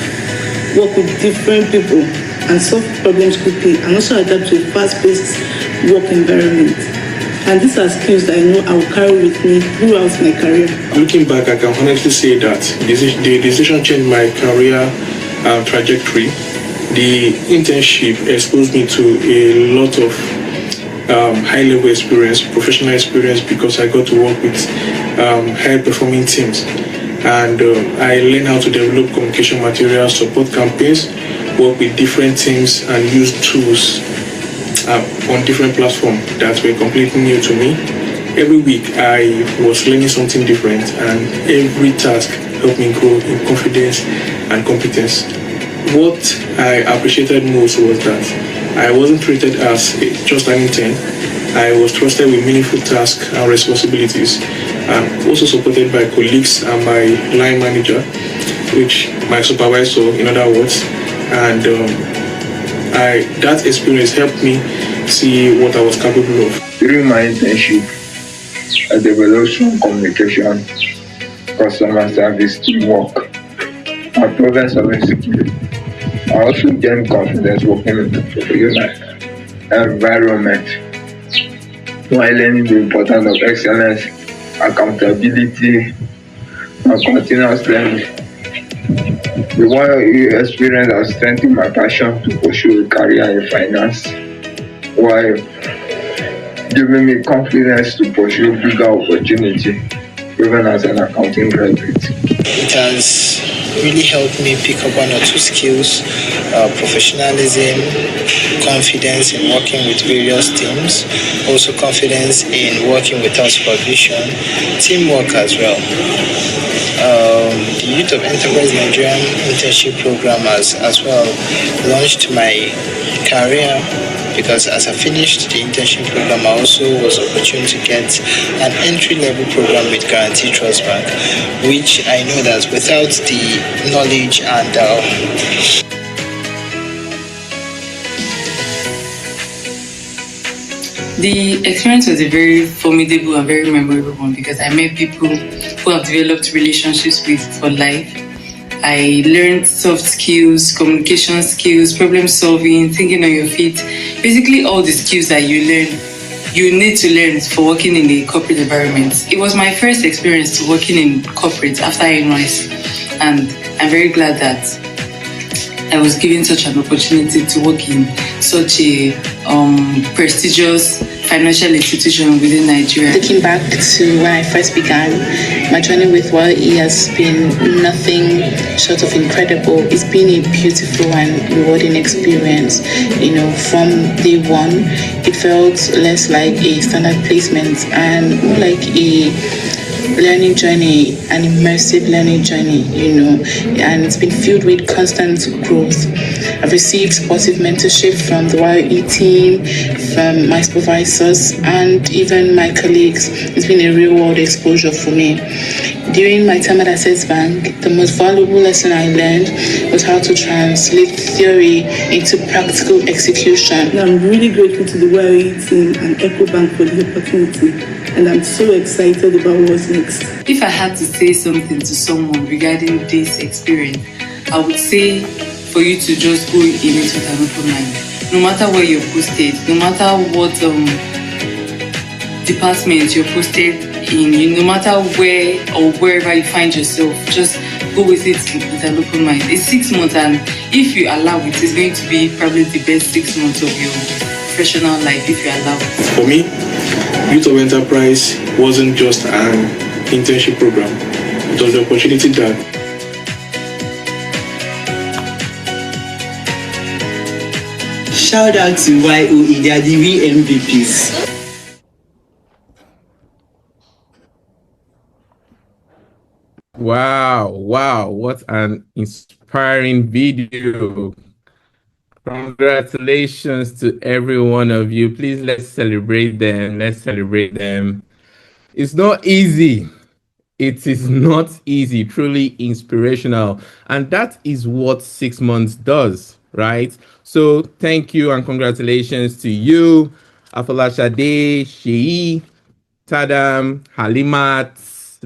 work with different people, and solve problems quickly, and also adapt to a fast-paced work environment. And these are skills that I know I will carry with me throughout my career. Looking back, I can honestly say that the decision changed my career trajectory. The internship exposed me to a lot of high-level experience, professional experience, because I got to work with high-performing teams. And I learned how to develop communication materials, support campaigns, work with different teams, and use tools on different platforms that were completely new to me. Every week, I was learning something different, and every task helped me grow in confidence and competence. What I appreciated most was that I wasn't treated as just an intern. I was trusted with meaningful tasks and responsibilities, and also supported by colleagues and my line manager, which my supervisor, in other words. And that experience helped me see what I was capable of. During my internship, I developed strong communication, customer service, teamwork, and problem-solving skills. I also gained confidence working in the professional environment while learning the importance of excellence, accountability, and continuous learning. The YOE experience has strengthened my passion to pursue a career in finance, while giving me confidence to pursue bigger opportunity, even as an accounting graduate. It has really helped me pick up one or two skills, professionalism, confidence in working with various teams, also confidence in working without supervision, teamwork as well. The Youth of EnterpriseNGR Internship Programme has as well launched my career, because as I finished the internship program, I also was opportune to get an entry-level program with Guarantee Trust Bank, which I know that without the knowledge and The experience was a very formidable and very memorable one because I met people who have developed relationships with for life. I learned soft skills, communication skills, problem solving, thinking on your feet. Basically, all the skills that you need to learn for working in the corporate environment. It was my first experience to working in corporate after NYSC, and I'm very glad that I was given such an opportunity to work in such a prestigious financial institution within Nigeria. Looking back to when I first began, my journey with YOE has been nothing short of incredible. It's been a beautiful and rewarding experience. From day one, it felt less like a standard placement and more like a learning journey, an immersive learning journey, and it's been filled with constant growth. I've received supportive mentorship from the YOE team, from my supervisors, and even my colleagues. It's been a real world exposure for me. During my time at Access Bank, the most valuable lesson I learned was how to translate theory into practical execution. I'm really grateful to the YOE team and EcoBank for the opportunity, and I'm so excited about what's next. If I had to say something to someone regarding this experience, I would say for you to just go in it with an open mind. No matter where you're posted, no matter what department you're posted in, no matter where or wherever you find yourself, just go with it with an open mind. It's 6 months, and if you allow it, it's going to be probably the best 6 months of your professional life if you allow it. For me, Youth of Enterprise wasn't just an internship program. It was the opportunity that Shout out to YOE, they are the real MVPs. Wow, what an inspiring video. Congratulations to every one of you. Please, let's celebrate them. It's not easy. It is not easy, truly inspirational. And that is what 6 months does, right? So thank you and congratulations to you, Afolashade, Shei, Tadam, Halimat,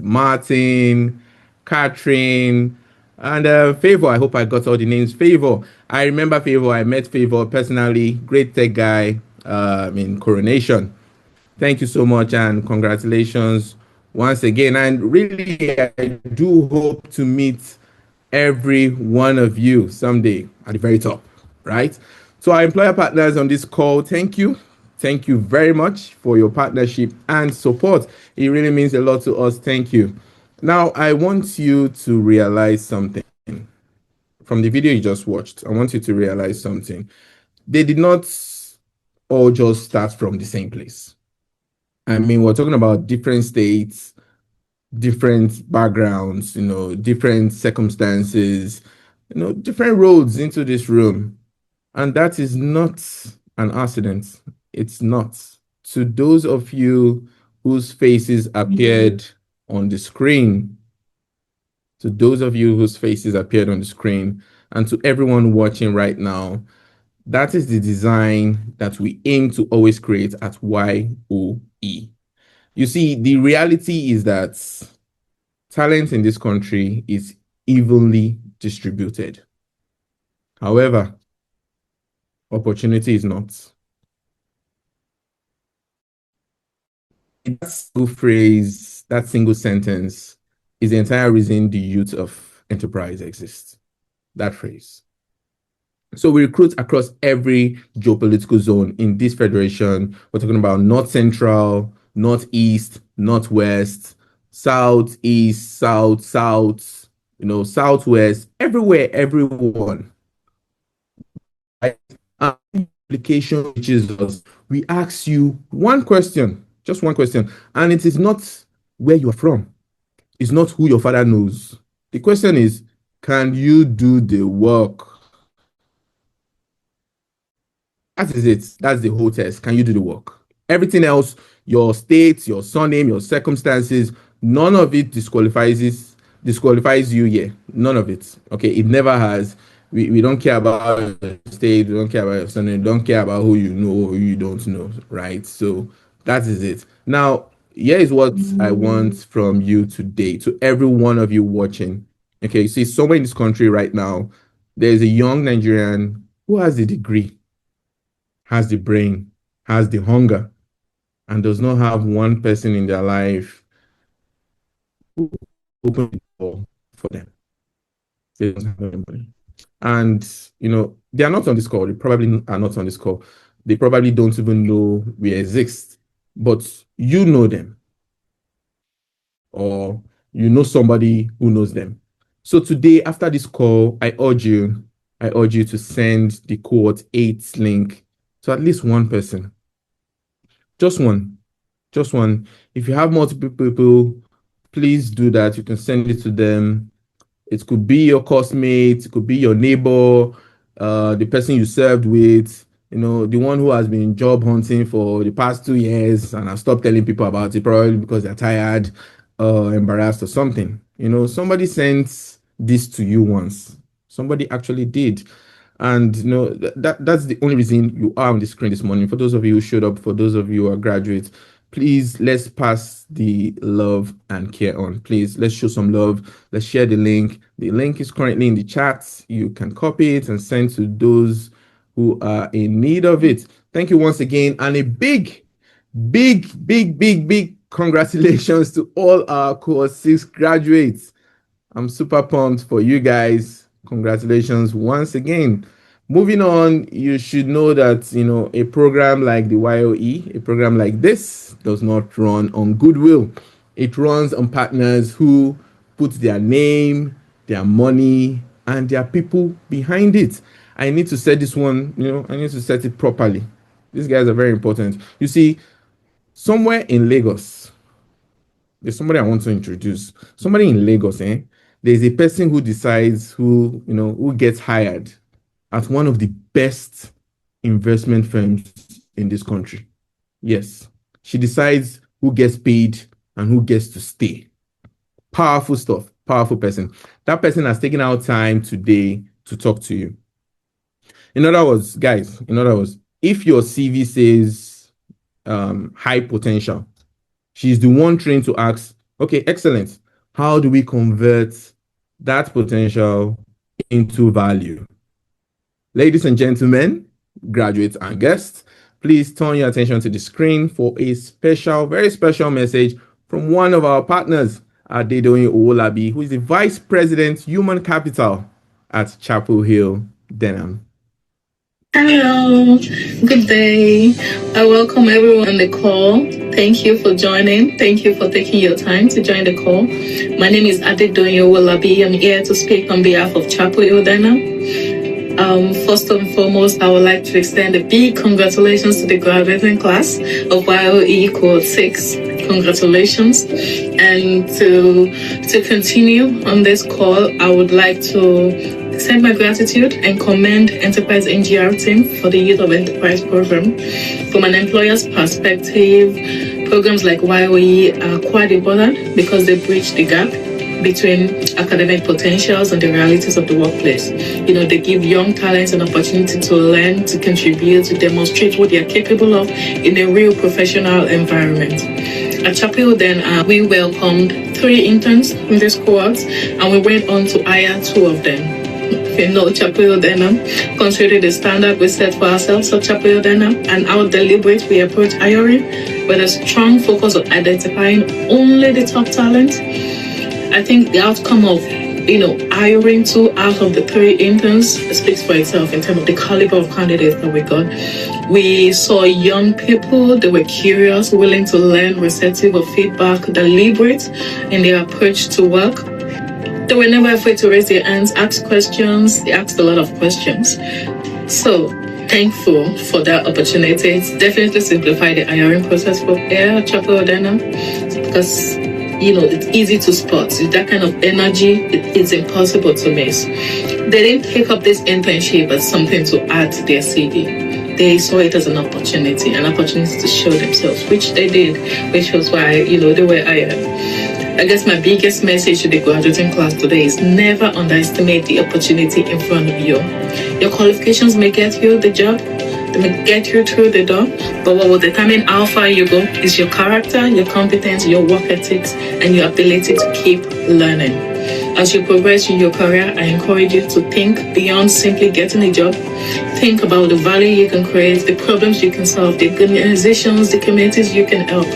Martin, Catherine, and Favor. I hope I got all the names. Favor. I remember Favor. I met Favor personally. Great tech guy in Coronation. Thank you so much and congratulations once again. And really, I do hope to meet every one of you someday at the very top, right? So our employer partners on this call, thank you. Thank you very much for your partnership and support. It really means a lot to us. Thank you. Now, I want you to realize something. From the video you just watched, I want you to realize something. They did not all just start from the same place. I mean, we're talking about different states, different backgrounds, different circumstances, different roads into this room. And that is not an accident. It's not. To those of you whose faces appeared on the screen, and to everyone watching right now, that is the design that we aim to always create at YOE. You see, the reality is that talent in this country is evenly distributed. However, opportunity is not. That single phrase, that single sentence is the entire reason the youth of enterprise exists. That phrase. So we recruit across every geopolitical zone in this federation. We're talking about North Central, Northeast, Northwest, South, East, South, Southwest, everywhere, everyone. Right? Application reaches us. We ask you one question, just one question, and it is not where you are from. It's not who your father knows. The question is, can you do the work? That is it. That's the whole test. Can you do the work? Everything else, your state, your surname, your circumstances, none of it disqualifies you. Yeah, none of it. Okay, it never has. we don't care about your state, we don't care about your son, we don't care about who you know or who you don't know, right? So that is it. Now, here is what I want from you today, to every one of you watching. Okay, you see, somewhere in this country right now, there's a young Nigerian who has the degree, has the brain, has the hunger, and does not have one person in their life who open the door for them. They don't have anybody. And, you know, they are not on this call. They probably are not on this call. They probably don't even know we exist, but you know them, or you know somebody who knows them. So today, after this call, I urge you to send the Cohort 8 link to at least one person. Just one. If you have multiple people, please do that. You can send it to them. It could be your classmate, it could be your neighbor, the person you served with, you know, the one who has been job hunting for the past 2 years and has stopped telling people about it, probably because they're tired, embarrassed or something. You know, somebody sent this to you once. Somebody actually did. And, you know, that's the only reason you are on the screen this morning. For those of you who showed up, for those of you who are graduates, please, let's pass the love and care on. Please, let's show some love. Let's share the link. The link is currently in the chat. You can copy it and send to those who are in need of it. Thank you once again. And a big congratulations to all our Cohort 6 graduates. I'm super pumped for you guys. Congratulations once again. Moving on, you should know that, you know, a program like the YOE, a program like this, does not run on goodwill. It runs on partners who put their name, their money, and their people behind it. I need to set this one, you know, I need to set it properly. These guys are very important. You see, somewhere in Lagos, there's somebody I want to introduce. Somebody in Lagos, there's a person who decides who, you know, who gets hired at one of the best investment firms in this country. Yes, she decides who gets paid and who gets to stay. Powerful stuff, powerful person. That person has taken out time today to talk to you. In other words, guys, if your CV says high potential, she's the one trained to ask, okay, excellent. How do we convert that potential into value? Ladies and gentlemen, graduates and guests, please turn your attention to the screen for a special, very special message from one of our partners, Adedoyin Owolabi, who is the Vice President, Human Capital at Chapel Hill, Denham. Hello, good day. I welcome everyone on the call. Thank you for joining. Thank you for taking your time to join the call. My name is Adedoyin Owolabi. I'm here to speak on behalf of Chapel Hill, Denham. First and foremost, I would like to extend a big congratulations to the graduating class of YOE Cohort 6. Congratulations. And to continue on this call, I would like to send my gratitude and commend EnterpriseNGR team for the Youth of Enterprise program. From an employer's perspective, programs like YOE are quite important because they bridge the gap between academic potentials and the realities of the workplace. You know, they give young talents an opportunity to learn, to contribute, to demonstrate what they are capable of in a real professional environment. At Chapel then, we welcomed 3 interns in this cohort, and we went on to hire 2 of them. You know, Chapel Denham considered the standard we set for ourselves at Chapel Denham, and how deliberate we approach hiring with a strong focus on identifying only the top talent. I think the outcome of, you know, hiring 2 out of the 3 interns speaks for itself in terms of the caliber of candidates that we got. We saw young people, they were curious, willing to learn, receptive of feedback, deliberate in their approach to work. They were never afraid to raise their hands, ask questions. They asked a lot of questions. So thankful for that opportunity. It's definitely simplified the hiring process for Chapel Denham because, you know, it's easy to spot. With that kind of energy, it's impossible to miss. They didn't pick up this internship as something to add to their CV. They saw it as an opportunity to show themselves, which they did, which was why, you know, they were hired. I guess my biggest message to the graduating class today is never underestimate the opportunity in front of you. Your qualifications may get you the job, they may get you through the door, but what will determine how far you go is your character, your competence, your work ethics, and your ability to keep learning. As you progress in your career, I encourage you to think beyond simply getting a job. Think about the value you can create, the problems you can solve, the organizations, the communities you can help.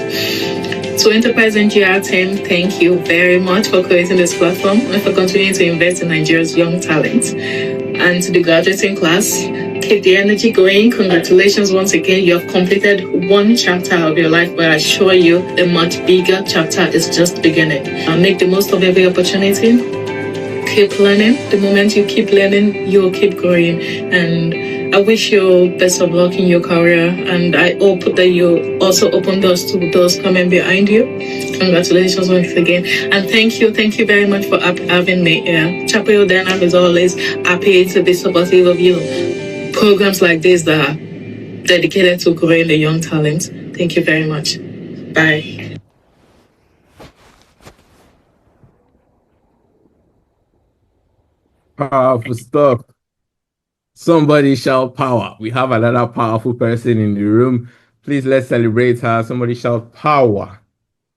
So EnterpriseNGR team, thank you very much for creating this platform and for continuing to invest in Nigeria's young talent. And to the graduating class, keep the energy going. Congratulations once again. You have completed one chapter of your life, but I assure you a much bigger chapter is just beginning. Make the most of every opportunity. Keep learning. The moment you keep learning, you will keep growing. And I wish you best of luck in your career, and I hope that you also open doors to those coming behind you. Congratulations once again, and thank you very much for having me here. Chapel Hill Dynam is always happy to be supportive of you. Programs like this that are dedicated to growing the young talent. Thank you very much. Bye. Powerful stuff. Somebody shout power. We have another powerful person in the room. Please, let's celebrate her. Somebody shout power.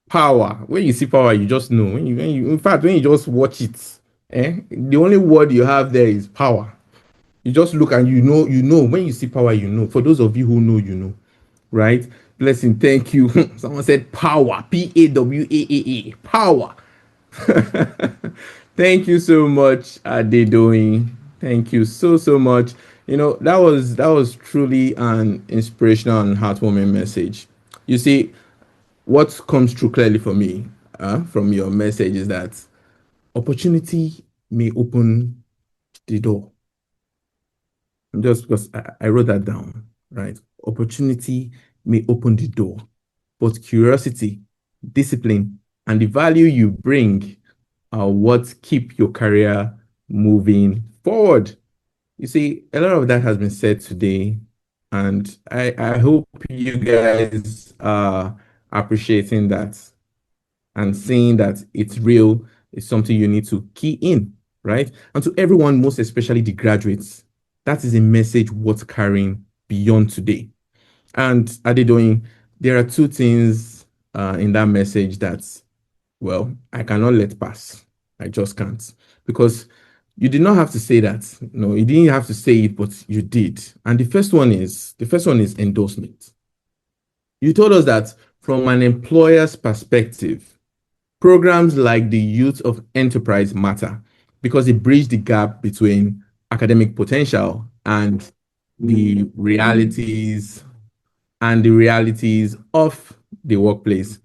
Power. When you see power, you just know. When you in fact, when you just watch it, the only word you have there is power. You just look and you know. When you see power, you know. For those of you who know, you know. Right? Blessing, thank you. Someone said power. P-A-W-A-A-A. Power. Thank you so much, Adedoyin. Thank you so much. You know, that was truly an inspirational and heartwarming message. You see, what comes through clearly for me from your message is that opportunity may open the door. Just because I wrote that down, right? Opportunity may open the door, but curiosity, discipline, and the value you bring are what keep your career moving forward. You see, a lot of that has been said today, and I hope you guys are appreciating that and seeing that it's real. It's something you need to key in, right? And to everyone, most especially the graduates, that is a message worth carrying beyond today. And Adedoyin, there are two things in that message that, well, I cannot let pass. I just can't, because you did not have to say that. No, you didn't have to say it, but you did. And the first one is endorsement. You told us that from an employer's perspective, programs like the Youth of Enterprise matter because it bridge the gap between academic potential and the realities of the workplace.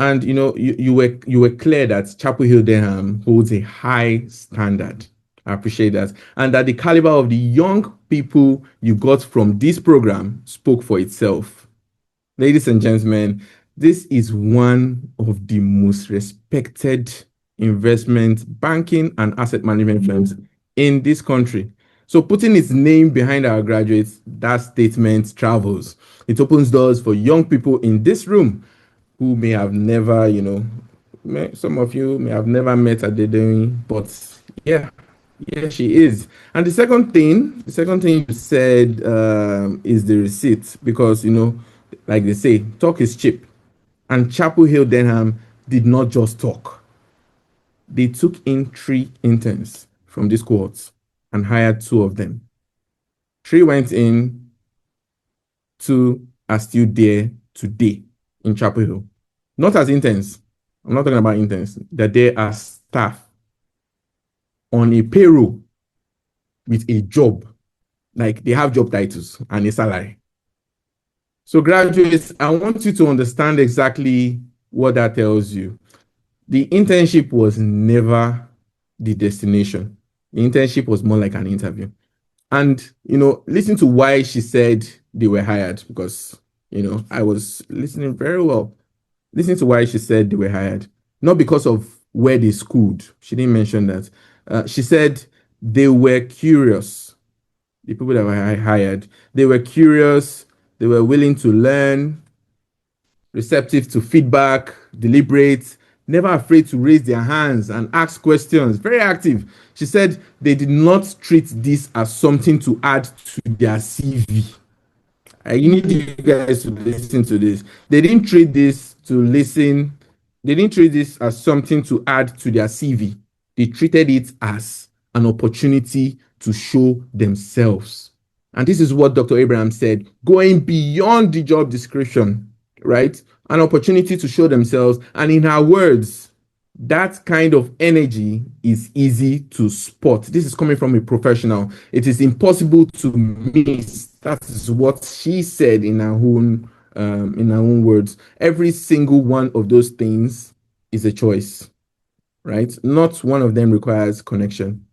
And you know, you were clear that Chapel Hill Denham holds a high standard. I appreciate that. And that the caliber of the young people you got from this program spoke for itself. Ladies and gentlemen, this is one of the most respected investment banking and asset management firms in this country. So putting its name behind our graduates, that statement travels. It opens doors for young people in this room who may have never, some of you may have never met Adedoyin, but yeah, she is. And the second thing you said is the receipt, because, like they say, talk is cheap. And Chapel Hill Denham did not just talk. They took in 3 interns from this cohort and hired 2 of them. 3 went in, 2 are still there today in Chapel Hill. Not as interns. I'm not talking about interns. They're there as staff on a payroll with a job. Like, they have job titles and a salary. So graduates, I want you to understand exactly what that tells you. The internship was never the destination. The internship was more like an interview. And, listen to why she said they were hired, because, I was listening very well. Listen to why she said they were hired. Not because of where they schooled. She didn't mention that. She said they were curious. The people that were hired, they were curious. They were willing to learn, receptive to feedback, deliberate. never afraid to raise their hands and ask questions, very active. She said they did not treat this as something to add to their CV. You need you guys to listen to this. They didn't treat this as something to add to their CV. They treated it as an opportunity to show themselves. And this is what Dr. Abraham said, going beyond the job description, right? An opportunity to show themselves. And in her words, that kind of energy is easy to spot. This is coming from a professional. It is impossible to miss. That is what she said in her own words. Every single one of those things is a choice, right? Not one of them requires connection.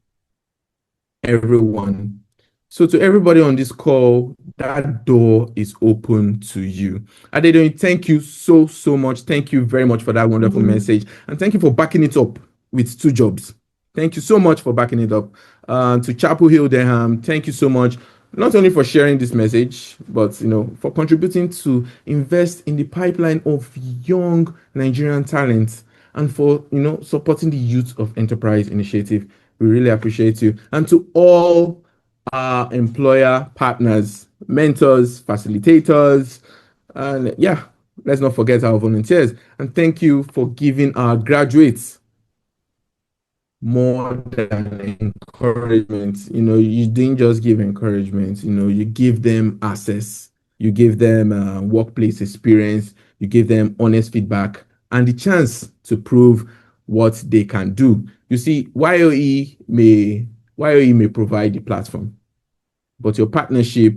Everyone. So to everybody on this call, that door is open to you. Adedoyin, thank you so much. Thank you very much for that wonderful message. And thank you for backing it up with 2 jobs. Thank you so much for backing it up. To Chapel Hill Durham, thank you so much. Not only for sharing this message, but for contributing to invest in the pipeline of young Nigerian talents and for supporting the youth of Enterprise Initiative. We really appreciate you. And to all our employer partners, mentors, facilitators, and let's not forget our volunteers. And thank you for giving our graduates more than encouragement. You didn't just give encouragement, you give them access, you give them workplace experience, you give them honest feedback and the chance to prove what they can do. You see, YOE may provide the platform, but your partnership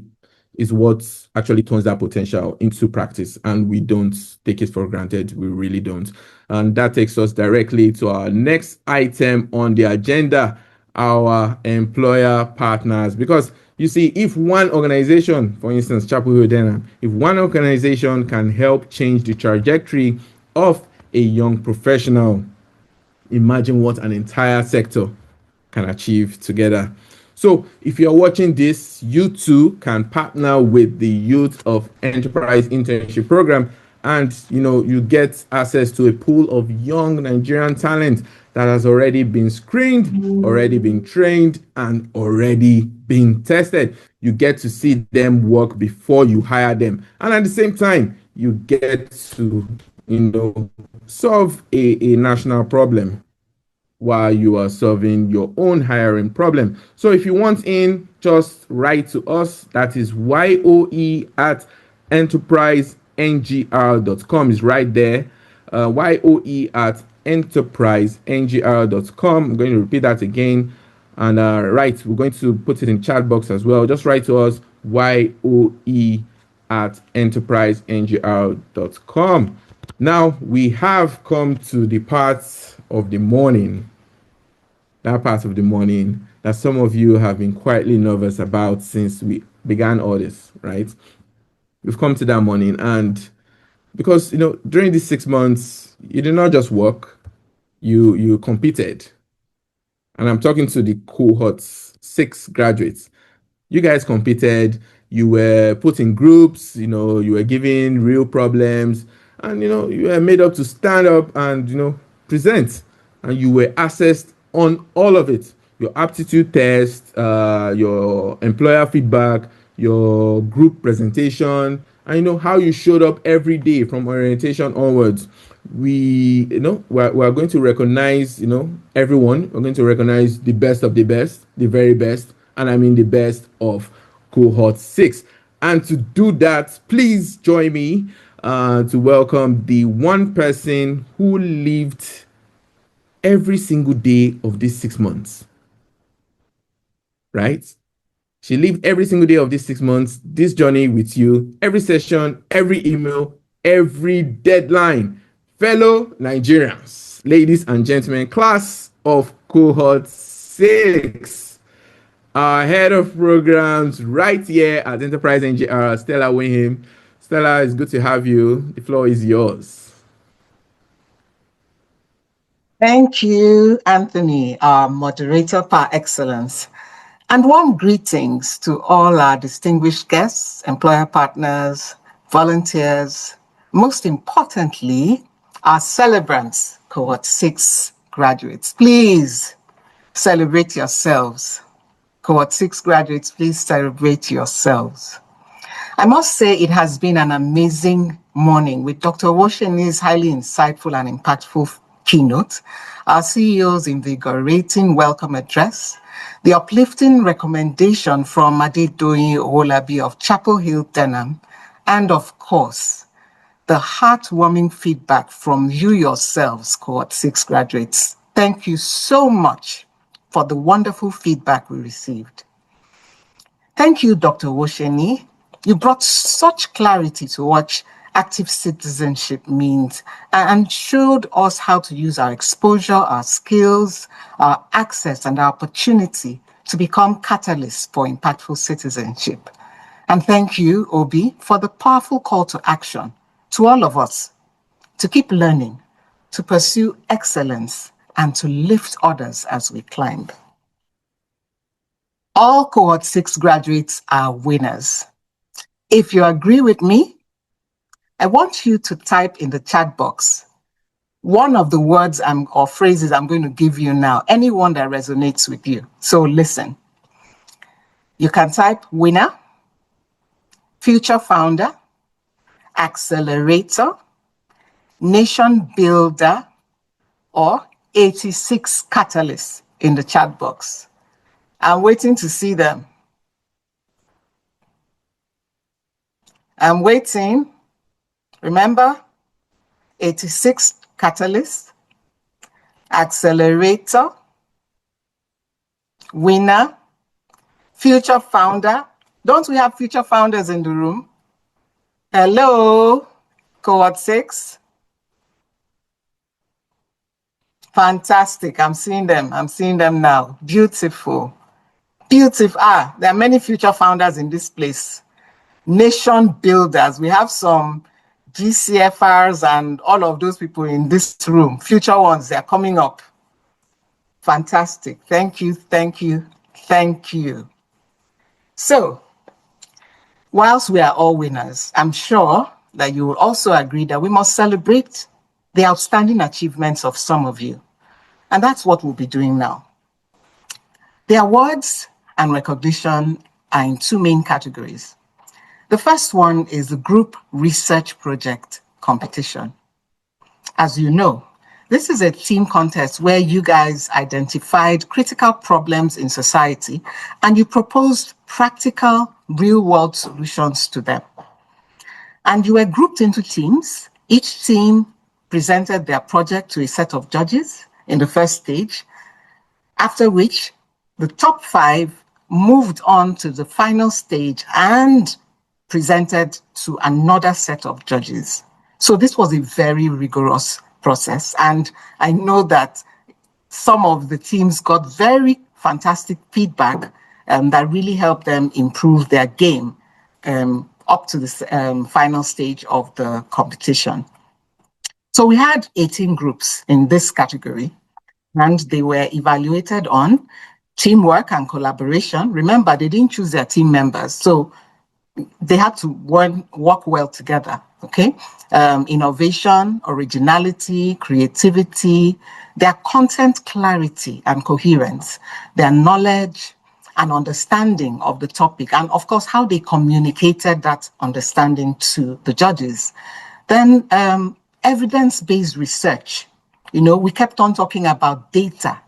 is what actually turns that potential into practice, and we don't take it for granted. We really don't. And that takes us directly to our next item on the agenda, our employer partners. Because you see, if one organization, for instance, Chapel Hill Durham, if one organization can help change the trajectory of a young professional, imagine what an entire sector can achieve together. So if you're watching this, you too can partner with the Youth of Enterprise Internship Program, and you get access to a pool of young Nigerian talent that has already been screened, already been trained, and already been tested. You get to see them work before you hire them, and at the same time, you get to solve a national problem while you are solving your own hiring problem. So if you want in, just write to us. That is YOE@enterprisengr.com is right there. YOE@enterprisengr.com. I'm going to repeat that again. And we're going to put it in chat box as well. Just write to us, YOE@enterprisengr.com. Now we have come to the part of the morning. That part of the morning that some of you have been quietly nervous about since we began all this, right? We've come to that morning, and because during these 6 months, you did not just work, you competed. And I'm talking to the Cohort VI graduates. You guys competed, you were put in groups, you were given real problems, and you were made up to stand up and present, and you were assessed on all of it: your aptitude test, your employer feedback, your group presentation, and how you showed up every day from orientation onwards. We're going to recognize everyone. We're going to recognize the best of the best, the very best, and I mean the best of Cohort 6. And to do that, please join me to welcome the one person who lived every single day of these 6 months, right? She lived every single day of these 6 months, this journey with you, every session, every email, every deadline. Fellow Nigerians, ladies and gentlemen, class of Cohort 6, our head of programs right here at EnterpriseNGR, Stella Winham. Stella, it's good to have you. The floor is yours. Thank you, Anthony, our moderator par excellence. And warm greetings to all our distinguished guests, employer partners, volunteers, most importantly, our celebrants Cohort 6 graduates. Please celebrate yourselves. Cohort 6 graduates, please celebrate yourselves. I must say it has been an amazing morning with Dr. Wosheni's highly insightful and impactful keynote, our CEO's invigorating welcome address, the uplifting recommendation from Adedoyin Owolabi of Chapel Hill, Denham, and of course, the heartwarming feedback from you yourselves, Cohort 6 graduates. Thank you so much for the wonderful feedback we received. Thank you, Dr. Wosheni. You brought such clarity to what active citizenship means and showed us how to use our exposure, our skills, our access, and our opportunity to become catalysts for impactful citizenship. And thank you, Obi, for the powerful call to action to all of us to keep learning, to pursue excellence, and to lift others as we climb. All Cohort 6 graduates are winners. If you agree with me, I want you to type in the chat box one of the words or phrases I'm going to give you now, anyone that resonates with you. So listen. You can type winner, future founder, accelerator, nation builder, or 86 catalysts in the chat box. I'm waiting to see them. I'm waiting. Remember, 86 catalysts, accelerator, winner, future founder. Don't we have future founders in the room? Hello, Cohort 6. Fantastic. I'm seeing them. I'm seeing them now. Beautiful. Beautiful. There are many future founders in this place. Nation builders. We have some GCFRs and all of those people in this room. Future ones, they're coming up. Fantastic. Thank you, thank you, thank you. So, whilst we are all winners, I'm sure that you will also agree that we must celebrate the outstanding achievements of some of you. And that's what we'll be doing now. The awards and recognition are in two main categories. The first one is the group research project competition. As you know, this is a team contest where you guys identified critical problems in society and you proposed practical, real-world solutions to them. And you were grouped into teams. Each team presented their project to a set of judges in the first stage, after which the top 5 moved on to the final stage and presented to another set of judges. So this was a very rigorous process. And I know that some of the teams got very fantastic feedback that really helped them improve their game up to the final stage of the competition. So we had 18 groups in this category, and they were evaluated on teamwork and collaboration. Remember, they didn't choose their team members, so they had to work well together, okay? Innovation, originality, creativity, their content clarity and coherence, their knowledge and understanding of the topic, and of course, how they communicated that understanding to the judges. Then evidence-based research. You know, we kept on talking about data,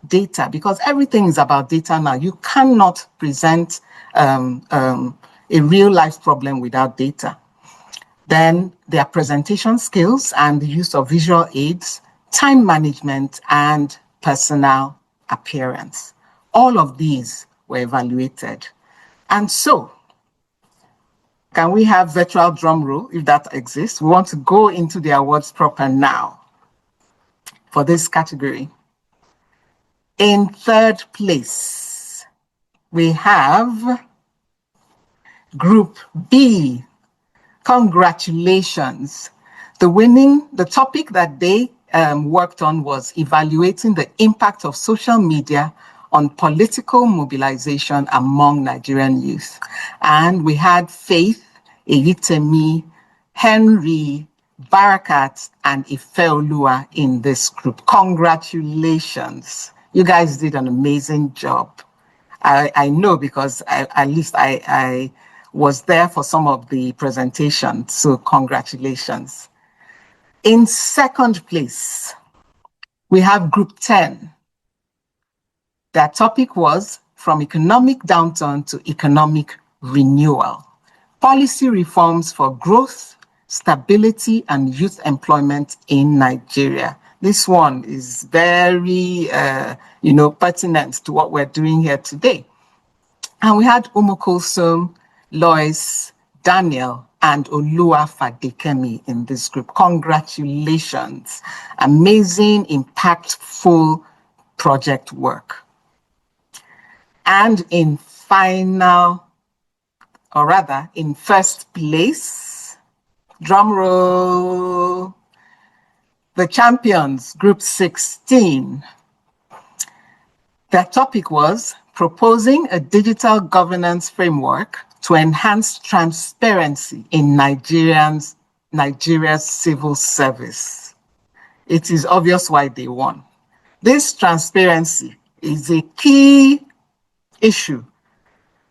because everything is about data now. You cannot present a real-life problem without data. Then their presentation skills and the use of visual aids, time management, and personal appearance. All of these were evaluated. And so, can we have virtual drum roll if that exists? We want to go into the awards proper now for this category. In third place, we have Group B. Congratulations. The topic that they worked on was evaluating the impact of social media on political mobilization among Nigerian youth. And we had Faith, Eyitemi, Henry, Barakat, and Ifeolua in this group. Congratulations. You guys did an amazing job. I know because at least I was there for some of the presentations, so congratulations. In second place, we have Group 10. Their topic was From Economic Downturn to Economic Renewal, Policy Reforms for Growth, Stability, and Youth Employment in Nigeria. This one is very, pertinent to what we're doing here today. And we had Umukulsum, Lois, Daniel, and Olua Fadekemi in this group. Congratulations. Amazing, impactful project work. And in first place, drum roll, the champions, Group 16. Their topic was Proposing a Digital Governance Framework to Enhance Transparency in Nigeria's Civil Service. It is obvious why they won. This transparency is a key issue,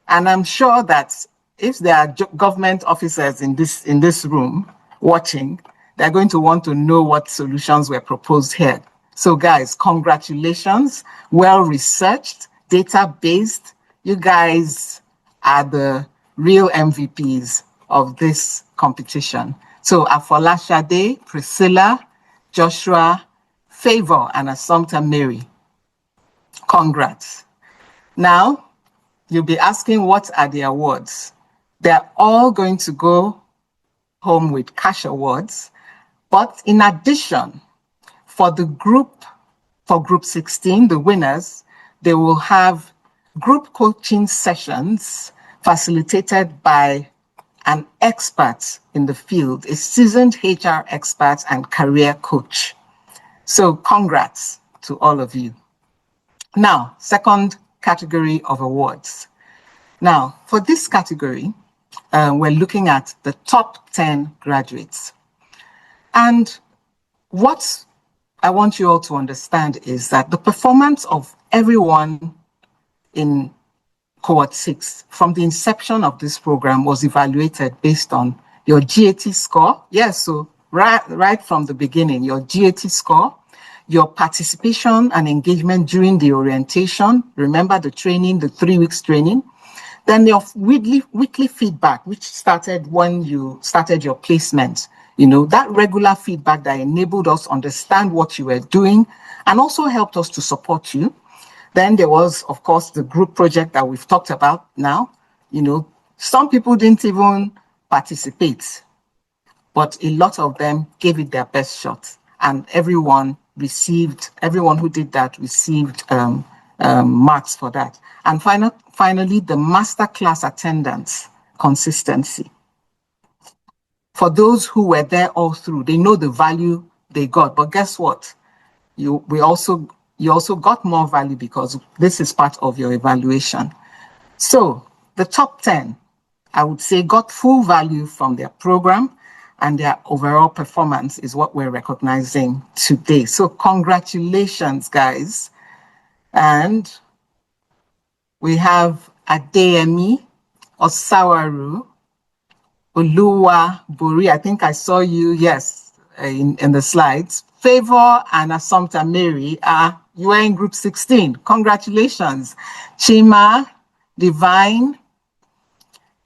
and I'm sure that if there are government officers in this room watching, they're going to want to know what solutions were proposed here. So guys, congratulations, well researched, data-based. You guys are the real MVPs of this competition. So Afolashade, Priscilla, Joshua, Favor, and Assumpta Mary, congrats. Now, you'll be asking, what are the awards? They're all going to go home with cash awards, but in addition, for Group 16, the winners, they will have group coaching sessions facilitated by an expert in the field, a seasoned HR expert and career coach. So congrats to all of you. Now, second category of awards. Now, for this category, we're looking at the top 10 graduates. And what I want you all to understand is that the performance of everyone in Cohort 6 from the inception of this program was evaluated based on your GAT score. Yes, so right from the beginning, your GAT score, your participation and engagement during the orientation, remember the training, the 3 weeks training, then your weekly feedback, which started when you started your placement. That regular feedback that enabled us understand what you were doing and also helped us to support you. Then there was, of course, the group project that we've talked about now. Some people didn't even participate, but a lot of them gave it their best shot. And everyone who did that received marks for that. And finally, the masterclass attendance consistency. For those who were there all through, they know the value they got. But guess what? You also got more value because this is part of your evaluation. So the top 10, I would say, got full value from their program, and their overall performance is what we're recognizing today. So congratulations, guys. And we have Adeyemi Osawaru, Oluwa Buri, I think I saw you, yes, in the slides. Favor and Assumpta Mary, you are in Group 16. Congratulations. Chima, Divine,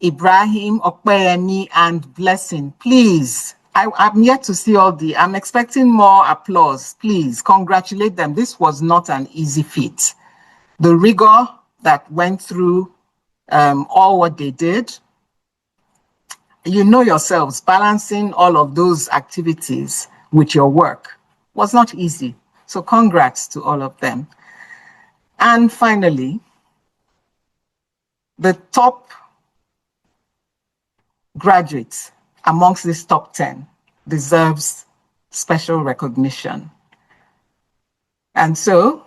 Ibrahim, Okpeyemi, and Blessing. Please, I'm yet to see I'm expecting more applause. Please congratulate them. This was not an easy feat. The rigor that went through all what they did, yourselves, balancing all of those activities with your work was not easy. So congrats to all of them. And finally, the top graduates amongst this top 10 deserves special recognition. And so,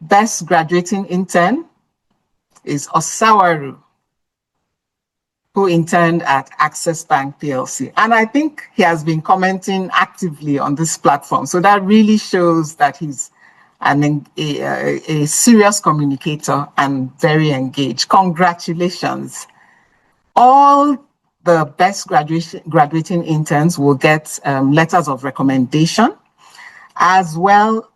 best graduating intern is Osawaru. who interned at Access Bank PLC. And I think he has been commenting actively on this platform. So that really shows that he's a serious communicator and very engaged. Congratulations. All the best graduating interns will get letters of recommendation as well.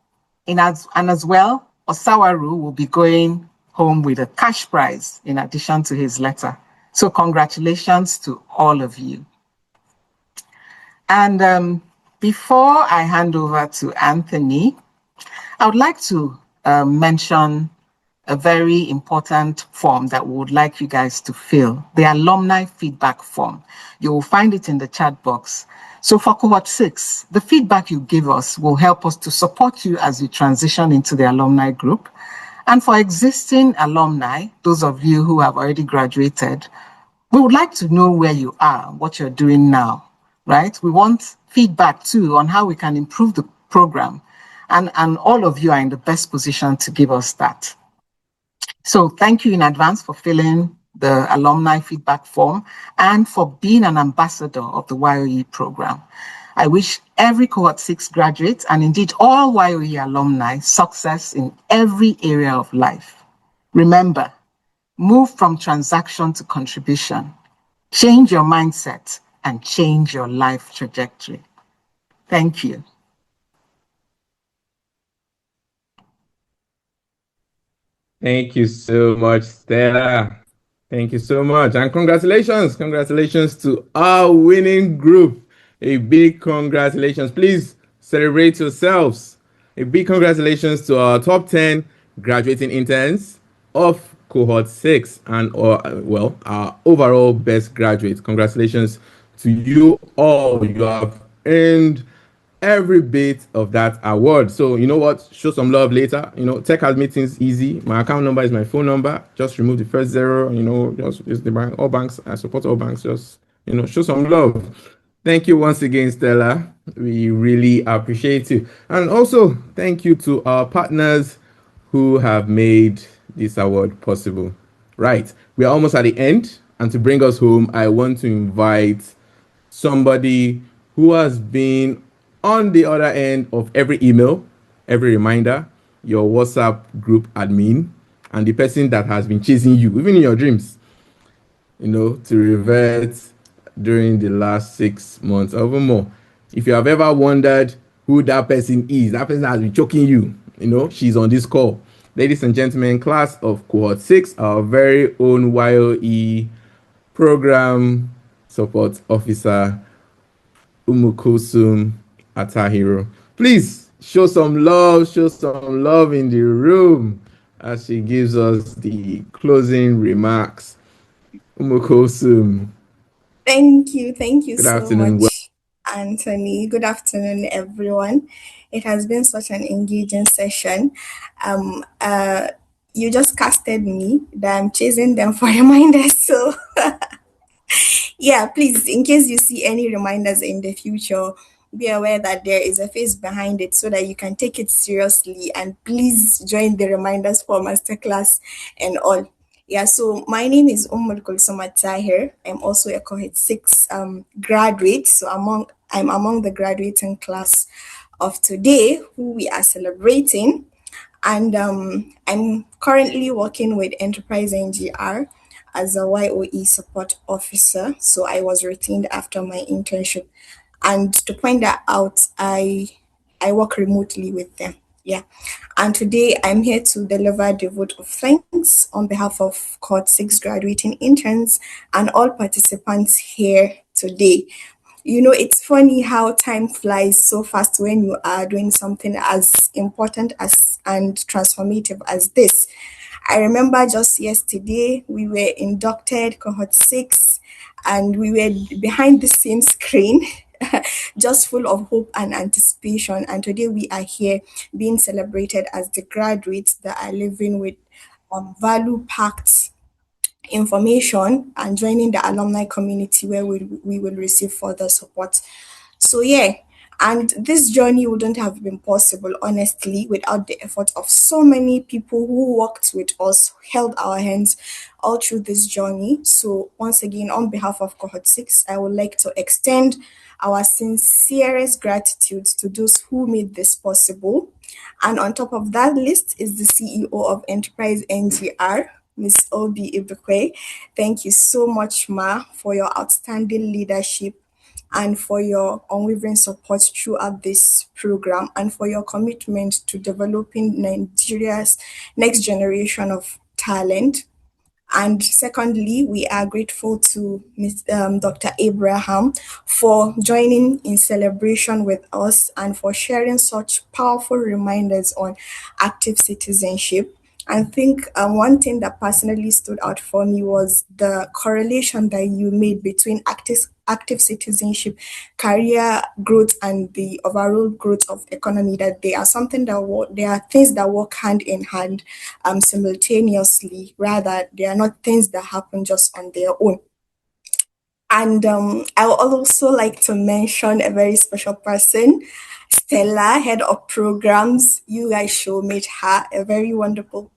As well, Osawaru will be going home with a cash prize in addition to his letter. So congratulations to all of you. And before I hand over to Anthony, I would like to mention a very important form that we would like you guys to fill, the alumni feedback form. You will find it in the chat box. So for Cohort 6, the feedback you give us will help us to support you as you transition into the alumni group. And for existing alumni, those of you who have already graduated, we would like to know where you are, what you're doing now, right? We want feedback too on how we can improve the program. And all of you are in the best position to give us that. So thank you in advance for filling the alumni feedback form and for being an ambassador of the YOE program. I wish every Cohort 6 graduate and indeed all YOE alumni success in every area of life. Remember, move from transaction to contribution. Change your mindset and change your life trajectory. Thank you. Thank you so much, Stella. Thank you so much. And congratulations. Congratulations to our winning group. A big congratulations. Please celebrate yourselves. A big congratulations to our top 10 graduating interns of Cohort 6 and our overall best graduates. Congratulations to you all. You have earned every bit of that award. So you know what, show some love later. Tech has made things easy. My account number is my phone number. Just remove the first zero. Just use the bank. All banks, I support all banks. Just show some love. Thank you once again, Stella. We really appreciate you. And also thank you to our partners who have made this award possible. Right, we are almost at the end, and to bring us home, I want to invite somebody who has been on the other end of every email, every reminder, your WhatsApp group admin, and the person that has been chasing you, even in your dreams, to revert during the last 6 months or even more. If you have ever wondered who that person is, that person has been choking you, she's on this call. Ladies and gentlemen, class of Cohort 6, our very own YOE Program Support Officer, Umukusum Atahiro. Please show some love in the room as she gives us the closing remarks. Umukusum. Thank you Good so afternoon. much, Anthony. Good afternoon, everyone. It has been such an engaging session. You just casted me that I'm chasing them for reminders. So yeah, please, in case you see any reminders in the future, be aware that there is a face behind it so that you can take it seriously, and please join the reminders for masterclass and all. Yeah, so my name is Kulsum Tahir. I'm also a Cohort 6 graduate. So I'm among the graduating class of today who we are celebrating. And I'm currently working with EnterpriseNGR as a YOE support officer. So I was retained after my internship. And to point that out, I work remotely with them. Yeah. And today I'm here to deliver the vote of thanks on behalf of Cohort 6 graduating interns and all participants here today. It's funny how time flies so fast when you are doing something as important as and transformative as this. I remember just yesterday we were inducted Cohort 6 and we were behind the same screen just full of hope and anticipation. And today we are here being celebrated as the graduates that are living with value-packed information and joining the alumni community where we will receive further support. So yeah, And this journey wouldn't have been possible, honestly, without the effort of so many people who worked with us, held our hands all through this journey. So, once again, on behalf of Cohort 6, I would like to extend our sincerest gratitude to those who made this possible. And on top of that list is the CEO of EnterpriseNGR, Ms. Obi Ibekwe. Thank you so much, Ma, for your outstanding leadership and for your unwavering support throughout this program and for your commitment to developing Nigeria's next generation of talent. And secondly, we are grateful to Dr. Abraham for joining in celebration with us and for sharing such powerful reminders on active citizenship. I think one thing that personally stood out for me was the correlation that you made between active citizenship, career growth, and the overall growth of economy. That they are something that they are things that work hand in hand, simultaneously. Rather, they are not things that happen just on their own. And I would also like to mention a very special person, Stella, head of programs. You guys should meet her, a very wonderful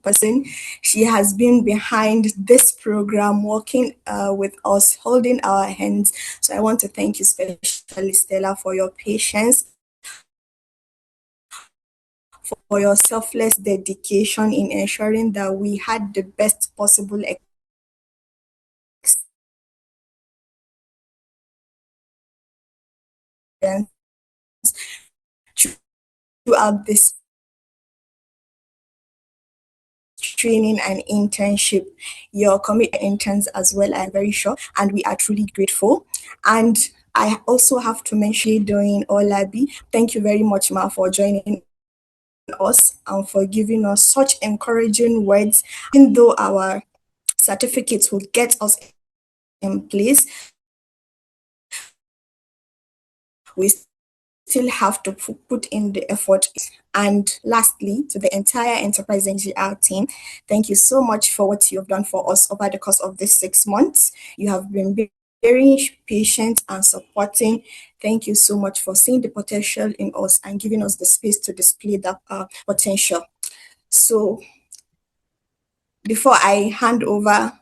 person. She has been behind this program, working with us, holding our hands. So I want to thank you, especially Stella, for your patience, for your selfless dedication in ensuring that we had the best possible experience throughout this training and internship. Your committed interns as well, I'm very sure, and we are truly grateful. And I also have to mention doing Olabi. Thank you very much, Ma, for joining us and for giving us such encouraging words. Even though our certificates will get us in place, we still have to put in the effort. And lastly, to the entire EnterpriseNGR team, thank you so much for what you have done for us over the course of this 6 months. You have been very patient and supporting. Thank you so much for seeing the potential in us and giving us the space to display that potential. So before I hand over,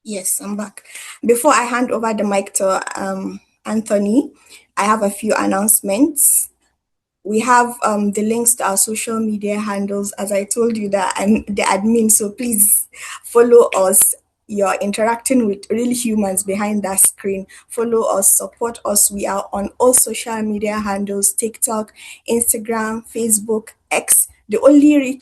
yes, I'm back. Before I hand over the mic to Anthony, I have a few announcements. We have the links to our social media handles. As I told you, that I'm the admin, so please follow us. You're interacting with real humans behind that screen. Follow us, support us. We are on all social media handles: TikTok, Instagram, Facebook, X. The only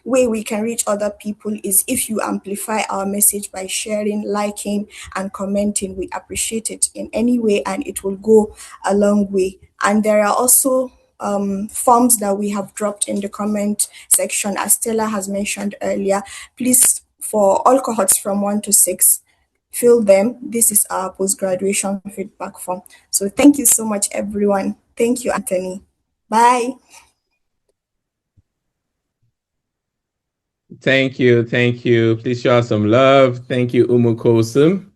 way we can reach other people is if you amplify our message by sharing, liking, and commenting. We appreciate it in any way, and it will go a long way. And there are also forms that we have dropped in the comment section, as Stella has mentioned earlier. Please, for all cohorts from 1 to 6, fill them. This is our post-graduation feedback form. So thank you so much, everyone. Thank you, Anthony. Bye. Thank you. Please show us some love. Thank you, Umu Kosum.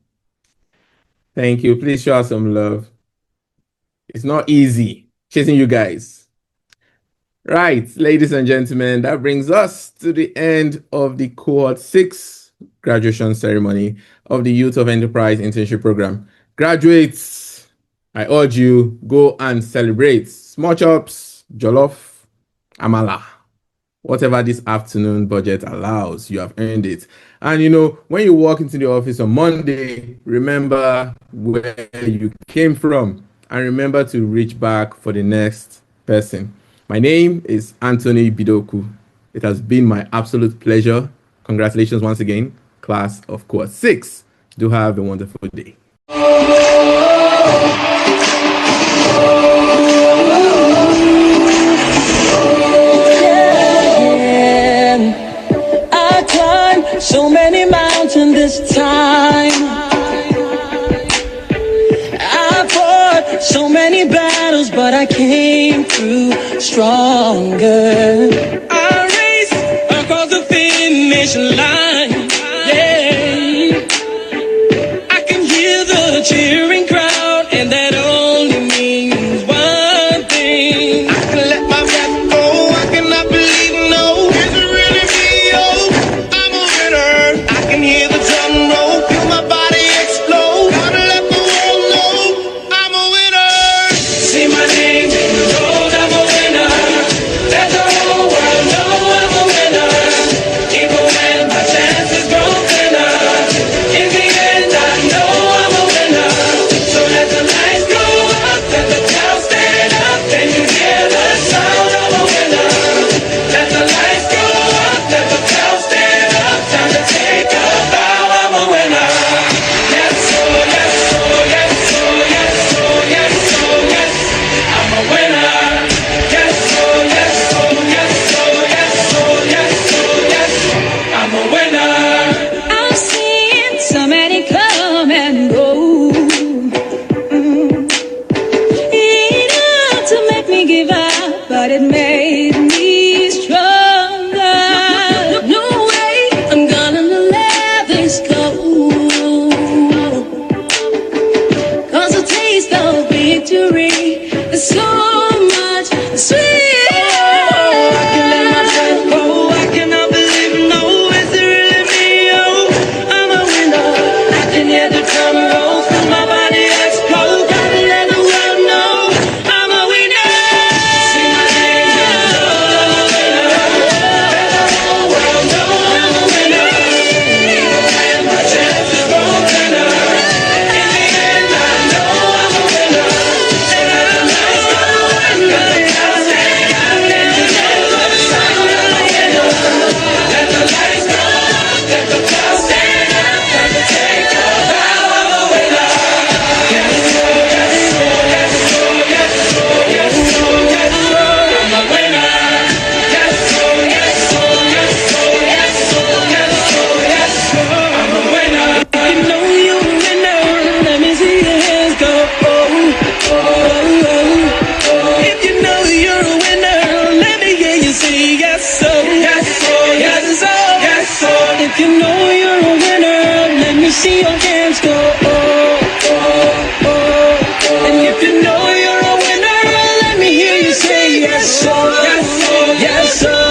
Thank you. Please show us some love. It's not easy chasing you guys. Right, ladies and gentlemen, that brings us to the end of the Cohort 6 graduation ceremony of the Youth of Enterprise Internship Program. Graduates, I urge you, go and celebrate. Small chops, jollof, amala. Whatever this afternoon budget allows, you have earned it. And when you walk into the office on Monday, remember where you came from and remember to reach back for the next person. My name is Anthony Bidoku. It has been my absolute pleasure. Congratulations once again, class of Cohort 6. Do have a wonderful day. So many mountains this time. I fought so many battles, but I came through stronger. I raced across the finish line. Yeah. if you know you're a winner, let me see your hands go. Oh, oh, oh. And if you know you're a winner, let me hear you say yes, sir. Yes, sir. Yes, sir.